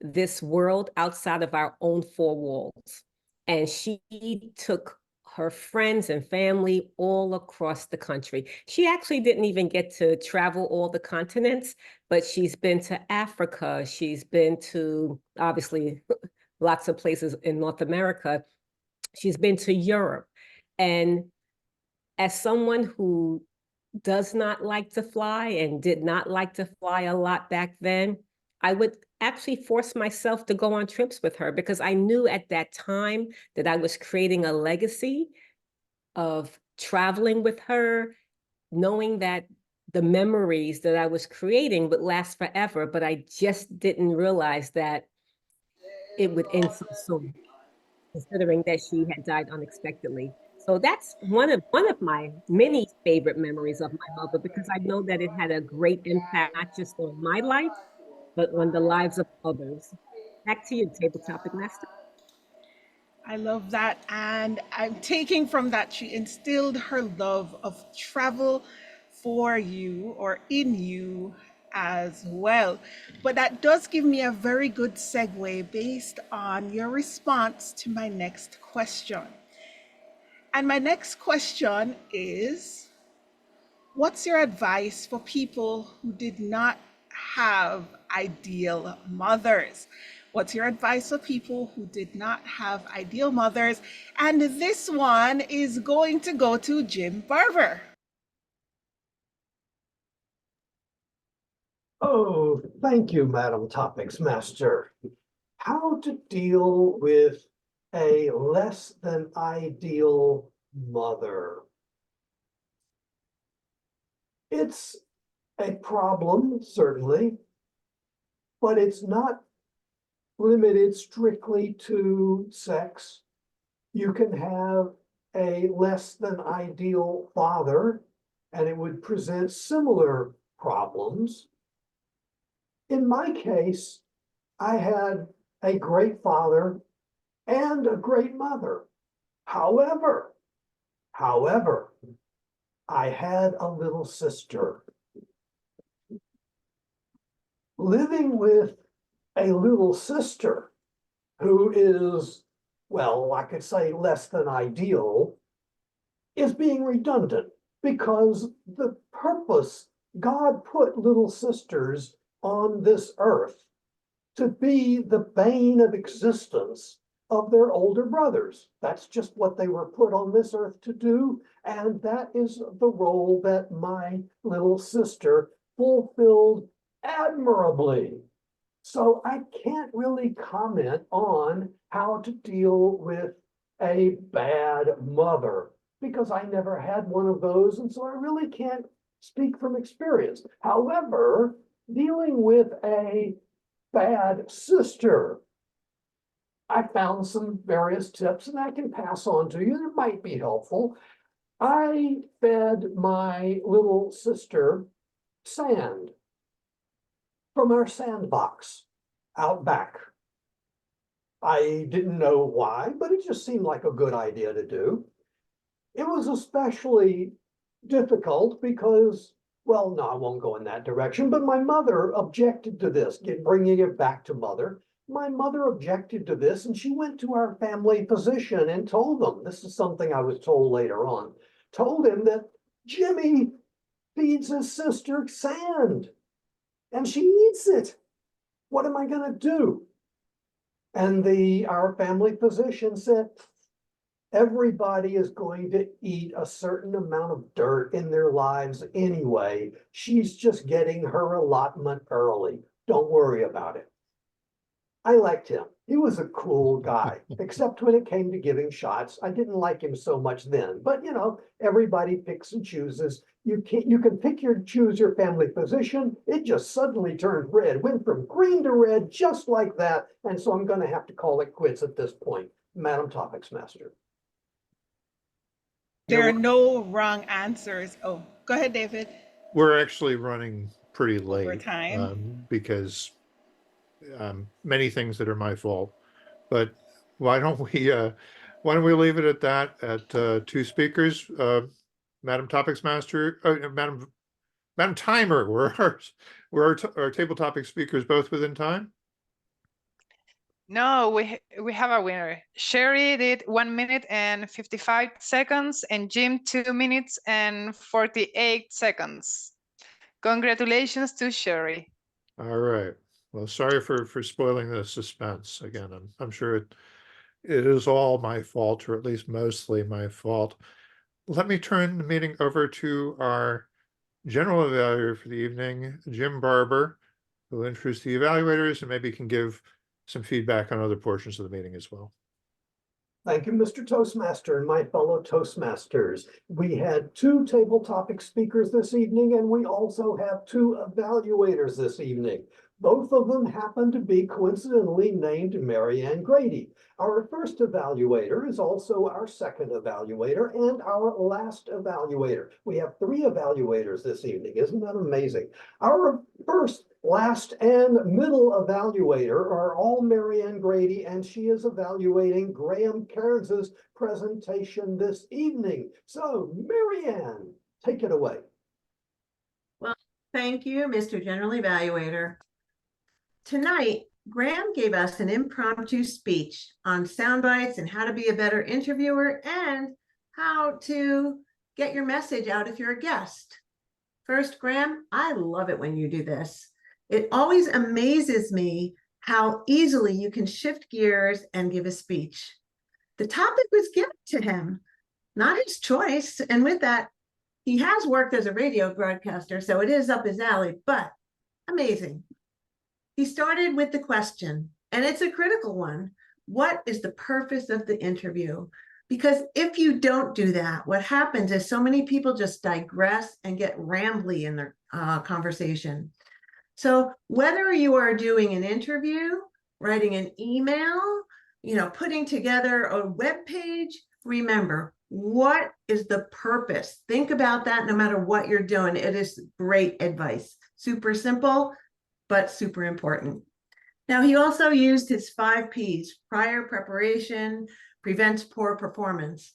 this world outside of our own four walls. And she took her friends and family all across the country. She actually didn't even get to travel all the continents, but she's been to Africa. She's been to, obviously, lots of places in North America. She's been to Europe. And as someone who does not like to fly and did not like to fly a lot back then, I would actually force myself to go on trips with her because I knew at that time that I was creating a legacy of traveling with her, knowing that the memories that I was creating would last forever, but I just didn't realize that it would end so soon, considering that she had died unexpectedly. So that's one of my many favorite memories of my mother because I know that it had a great impact, not just on my life, but on the lives of others. Back to you, Table Topic Master. I love that. And I'm taking from that she instilled her love of travel for you or in you as well. But that does give me a very good segue based on your response to my next question. And my next question is, what's your advice for people who did not have ideal mothers? What's your advice for people who did not have ideal mothers? And this one is going to go to Jim Barber. Oh, thank you, Madam Topics Master. How to deal with a less than ideal mother? It's a problem, certainly, but it's not limited strictly to sex. You can have a less than ideal father, and it would present similar problems. In my case, I had a great father and a great mother. However, I had a little sister. Living with a little sister who is, well, I could say less than ideal, is being redundant because the purpose God put little sisters on this earth to be the bane of existence of their older brothers. That's just what they were put on this earth to do. And that is the role that my little sister fulfilled admirably. So I can't really comment on how to deal with a bad mother because I never had one of those. And so I really can't speak from experience. However, dealing with a bad sister, I found some various tips and I can pass on to you and it might be helpful. I fed my little sister sand from our sandbox out back. I didn't know why, but it just seemed like a good idea to do. It was especially difficult because, well, no, I won't go in that direction, but my mother objected to this, bringing it back to mother. My mother objected to this and she went to our family physician and told them, this is something I was told later on, told him that Jimmy feeds his sister sand and she eats it. What am I going to do? And our family physician said, everybody is going to eat a certain amount of dirt in their lives anyway. She's just getting her allotment early. Don't worry about it. I liked him. He was a cool guy, except when it came to giving shots. I didn't like him so much then, but you know, everybody picks and chooses. You can choose your family physician. It just suddenly turned red, went from green to red, just like that. And so I'm going to have to call it quits at this point. Madam Topics Master. There are no wrong answers. Oh, go ahead, David. We're actually running pretty late Overtime. because many things that are my fault. But why don't we leave it at that at two speakers? Madam Topics Master, Madam Timer, were our table topic speakers both within time? No, we have a winner. Sherry did 1 minute and 55 seconds, and Jim 2 minutes and 48 seconds. Congratulations to Sherry. All right. Well, sorry for spoiling the suspense again. I'm sure it is all my fault, or at least mostly my fault. Let me turn the meeting over to our general evaluator for the evening, Jim Barber, who will introduce the evaluators and maybe can give some feedback on other portions of the meeting as well. Thank you, Mr. Toastmaster and my fellow Toastmasters. We had 2 table topic speakers this evening, and we also have 2 evaluators this evening. Both of them happen to be coincidentally named Mary Ann Grady. Our first evaluator is also our second evaluator and our last evaluator. We have 3 evaluators this evening. Isn't that amazing? Our first, last, and middle evaluator are all Mary Ann Grady, and she is evaluating Graham Cairns' presentation this evening. So, Mary Ann, take it away. Well, thank you, Mr. General Evaluator. Tonight, Graham gave us an impromptu speech on sound bites and how to be a better interviewer and how to get your message out if you're a guest. First, Graham, I love it when you do this. It always amazes me how easily you can shift gears and give a speech. The topic was given to him, not his choice. And with that, he has worked as a radio broadcaster, so it is up his alley, but amazing. He started with the question, and it's a critical one. What is the purpose of the interview? Because if you don't do that, what happens is so many people just digress and get rambly in their conversation. So whether you are doing an interview, writing an email, putting together a web page, remember, what is the purpose? Think about that no matter what you're doing. It is great advice. Super simple. but super important. Now, he also used his 5 Ps: prior preparation, prevents poor performance.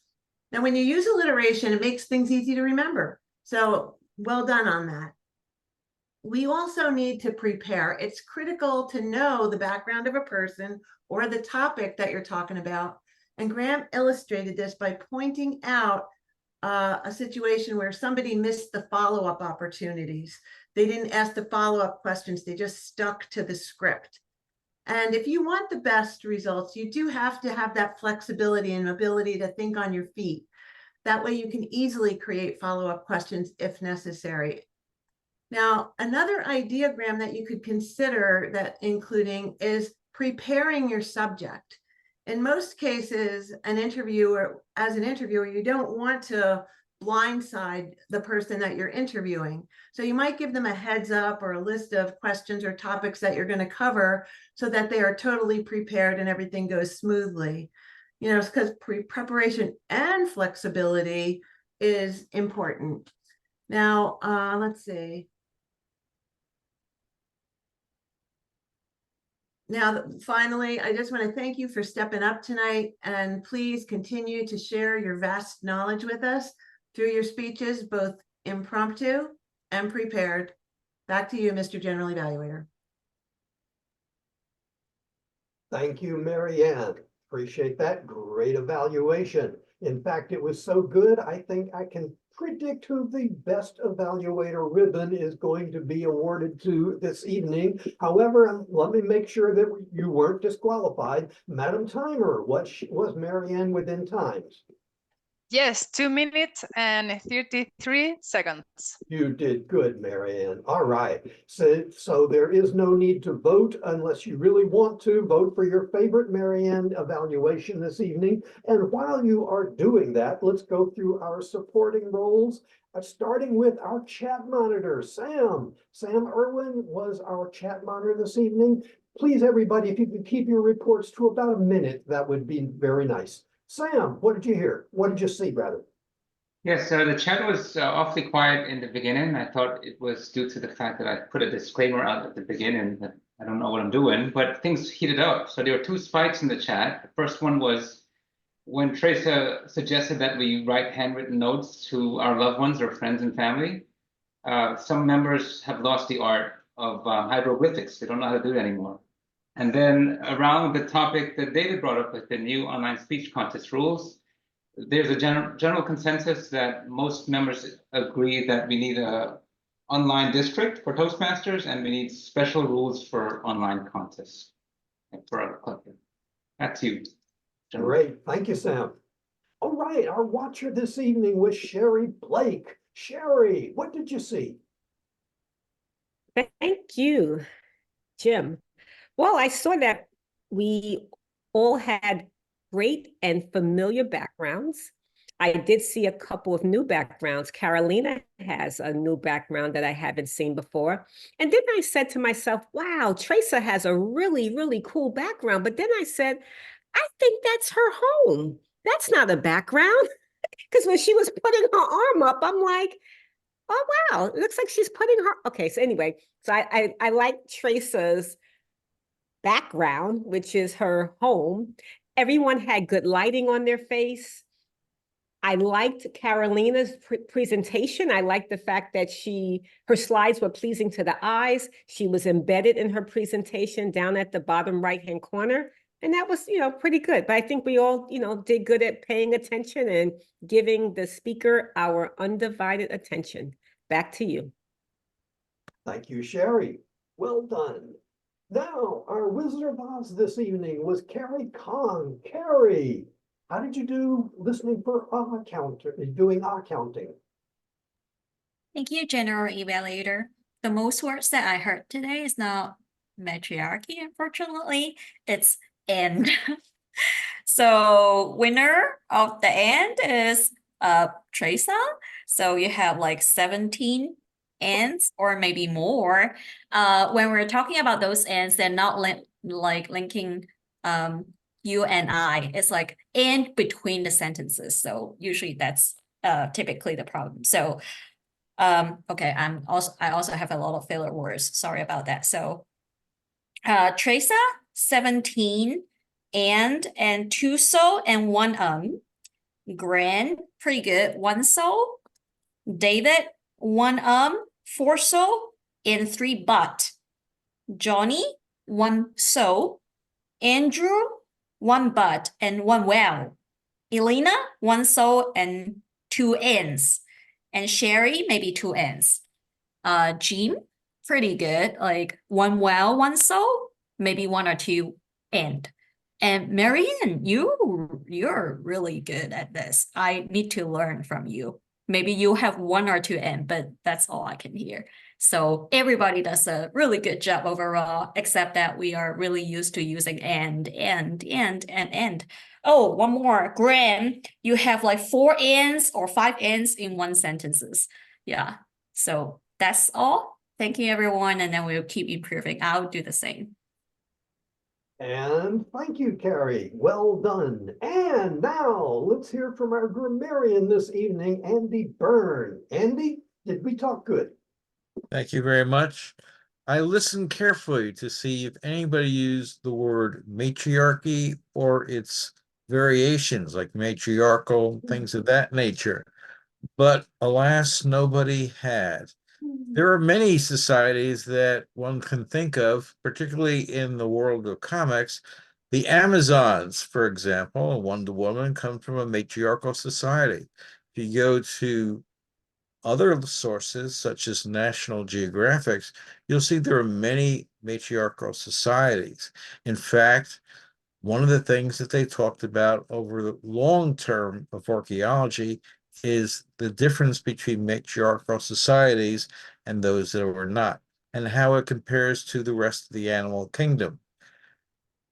Now, when you use alliteration, it makes things easy to remember. So well done on that. We also need to prepare. It's critical to know the background of a person or the topic that you're talking about. And Graham illustrated this by pointing out a situation where somebody missed the follow-up opportunities. They didn't ask the follow-up questions. They just stuck to the script. And if you want the best results, you do have to have that flexibility and ability to think on your feet. That way you can easily create follow-up questions if necessary. Now, another idea, Graham, that you could consider that including is preparing your subject. In most cases, as an interviewer, you don't want to blindside the person that you're interviewing. So you might give them a heads up or a list of questions or topics that you're going to cover so that they are totally prepared and everything goes smoothly. You know, it's because preparation and flexibility is important. Now, let's see. Now, finally, I just want to thank you for stepping up tonight, and please continue to share your vast knowledge with us through your speeches, both impromptu and prepared. Back to you, Mr. General Evaluator. Thank you, Mary Ann. Appreciate that. Great evaluation. In fact, it was so good, I think I can predict who the best evaluator ribbon is going to be awarded to this evening. However, let me make sure that you weren't disqualified. Madam Timer, was Mary Ann within times? Yes, 2 minutes and 33 seconds. You did good, Mary Ann. All right. So there is no need to vote unless you really want to. Vote for your favorite Mary Ann evaluation this evening. And while you are doing that, let's go through our supporting roles, starting with our chat monitor, Sam. Sam Irwin was our chat monitor this evening. Please, everybody, if you could keep your reports to about a minute, that would be very nice. Sam, what did you hear? What did you see, rather? Yes, the chat was awfully quiet in the beginning. I thought it was due to the fact that I put a disclaimer out at the beginning that I don't know what I'm doing, but things heated up. So there were 2 spikes in the chat. The first one was when Teresa suggested that we write handwritten notes to our loved ones or friends and family. Some members have lost the art of hieroglyphics. They don't know how to do it anymore. And then around the topic that David brought up with the new online speech contest rules, there's a general consensus that most members agree that we need a online district for Toastmasters and we need special rules for online contests for our club. That's you. General. Great, thank you, Sam. All right, our watcher this evening was Sherry Blake. Sherry, what did you see? Thank you, Jim. Well, I saw that we all had great and familiar backgrounds. I did see a couple of new backgrounds. Carolina has a new background that I haven't seen before. And then I said to myself, wow, Teresa has a really, really cool background. But then I said, I think that's her home. That's not a background. Because when she was putting her arm up, I'm like, oh, wow, it looks like she's putting her. Okay, so anyway, so I like Teresa's background, which is her home. Everyone had good lighting on their face. I liked Carolina's presentation. I liked the fact that her slides were pleasing to the eyes. She was embedded in her presentation down at the bottom right-hand corner. And that was, pretty good. But I think we all, did good at paying attention and giving the speaker our undivided attention. Back to you. Thank you, Sherry. Well done. Now, our Wizard of Oz this evening was Carrie Kong. Carrie, how did you do listening for doing counting? Thank you, General Evaluator. The most words that I heard today is not matriarchy, unfortunately. It's end. So winner of the end is Teresa. So you have like 17 ends or maybe more. When we're talking about those ends, they're not linking you and I. It's like and between the sentences. So usually that's typically the problem. So Okay, I also have a lot of filler words. Sorry about that. So Teresa, 17, and 2 so and 1 Gran, pretty good, 1 so. David, 1 4 so and 3 but. Johnny, 1 so. Andrew, 1 but and 1 well. Elena, 1 so and 2 ends. And Sherry, maybe 2 ends. Jim, pretty good, like 1 well, 1 so, maybe 1 or 2 end. And Marianne, you're really good at this. I need to learn from you. Maybe you have 1 or 2 end, but that's all I can hear. So everybody does a really good job overall, except that we are really used to using and. Oh, one more. Graham, you have like 4 ends or 5 ends in 1 sentences. Yeah. So that's all. Thank you, everyone. And then we'll keep improving. I'll do the same. And thank you, Carrie. Well done. And now let's hear from our grammarian this evening, Andy Byrne. Andy, did we talk good? Thank you very much. I listened carefully to see if anybody used the word matriarchy or its variations like matriarchal, things of that nature. But alas, nobody had. There are many societies that one can think of, particularly in the world of comics. The Amazons, for example, Wonder Woman, comes from a matriarchal society. If you go to other sources, such as National Geographic's, you'll see there are many matriarchal societies. In fact, one of the things that they talked about over the long term of archaeology is the difference between matriarchal societies and those that were not, and how it compares to the rest of the animal kingdom.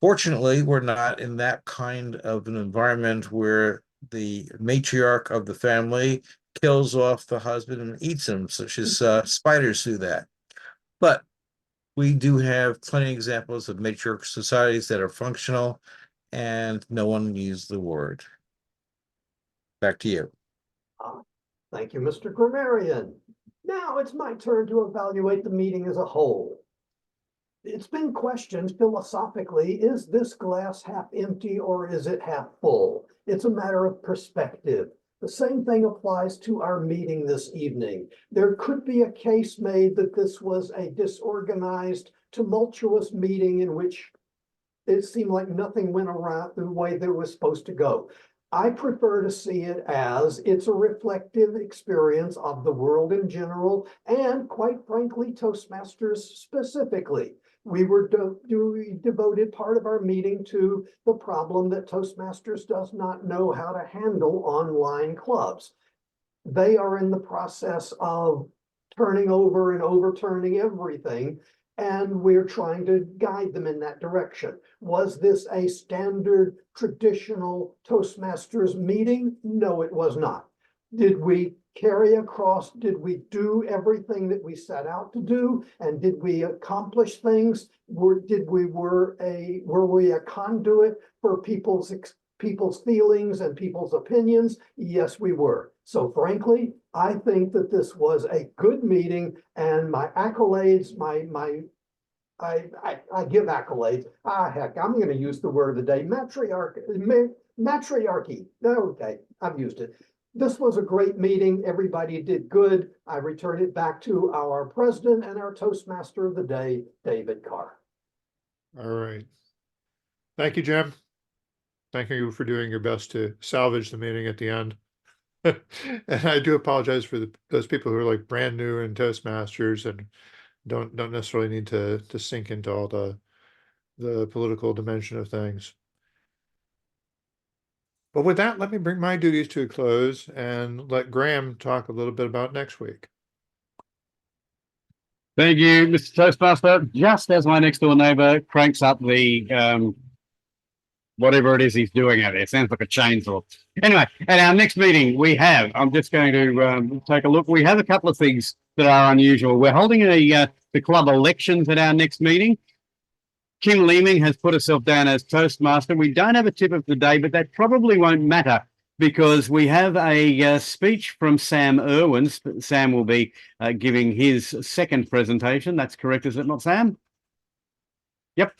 Fortunately, we're not in that kind of an environment where the matriarch of the family kills off the husband and eats him, such as spiders do that. But we do have plenty of examples of matriarchal societies that are functional, and no one used the word. Back to you. Thank you, Mr. Grammarian. Now it's my turn to evaluate the meeting as a whole. It's been questioned philosophically, is this glass half empty or is it half full? It's a matter of perspective. The same thing applies to our meeting this evening. There could be a case made that this was a disorganized, tumultuous meeting in which it seemed like nothing went around the way that it was supposed to go. I prefer to see it as it's a reflective experience of the world in general, and quite frankly, Toastmasters specifically. We were devoted part of our meeting to the problem that Toastmasters does not know how to handle online clubs. They are in the process of turning over and overturning everything, and we're trying to guide them in that direction. Was this a standard traditional Toastmasters meeting? No, it was not. Did we carry across, did we do everything that we set out to do? And did we accomplish things? Were we a conduit for people's feelings and people's opinions? Yes, we were. So frankly, I think that this was a good meeting, and my accolades, I give accolades. Heck, I'm going to use the word of the day, matriarchy. Okay, I've used it. This was a great meeting. Everybody did good. I return it back to our president and our Toastmaster of the day, David Carr. All right. Thank you, Jim. Thank you for doing your best to salvage the meeting at the end. And I do apologize for those people who are like brand new in Toastmasters and don't necessarily need to sink into all the political dimension of things. But with that, let me bring my duties to a close and let Graham talk a little bit about next week. Thank you, Mr. Toastmaster. Just as my next door neighbor cranks up the whatever it is he's doing out there, sounds like a chainsaw. Anyway, at our next meeting, we have, I'm just going to take a look. We have a couple of things that are unusual. We're holding the club elections at our next meeting. Kim Leeming has put herself down as Toastmaster. We don't have a tip of the day, but that probably won't matter because we have a speech from Sam Irwin. Sam will be giving his second presentation. That's correct, is it not, Sam? Yep.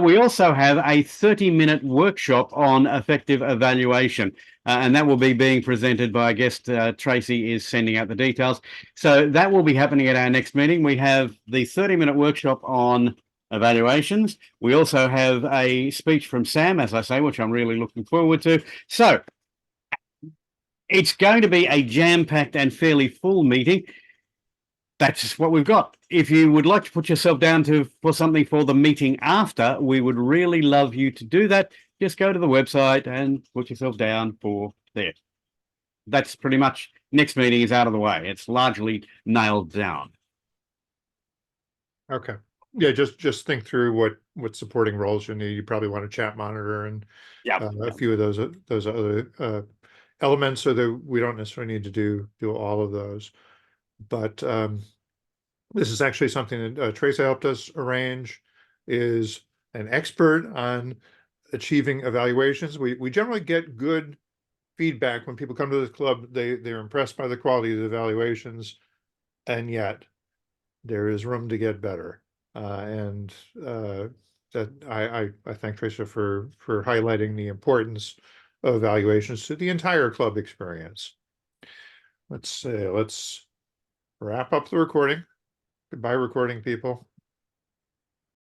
We also have a 30-minute workshop on effective evaluation, and that will be being presented by a guest. Tracy is sending out the details. So that will be happening at our next meeting. We have the 30-minute workshop on evaluations. We also have a speech from Sam, as I say, which I'm really looking forward to. So it's going to be a jam-packed and fairly full meeting. That's what we've got. If you would like to put yourself down for something for the meeting after, we would really love you to do that. Just go to the website and put yourself down for there. That's pretty much, next meeting is out of the way. It's largely nailed down. Okay. Yeah, just think through what supporting roles you need. You probably want a chat monitor and a few of those other elements, so that we don't necessarily need to do all of those. But this is actually something that Tracy helped us arrange, is an expert on achieving evaluations. We generally get good feedback when people come to the club. They're impressed by the quality of the evaluations, and yet there is room to get better. And that I thank Tracy for highlighting the importance of evaluations to the entire club experience. Let's wrap up the recording. Goodbye, recording people.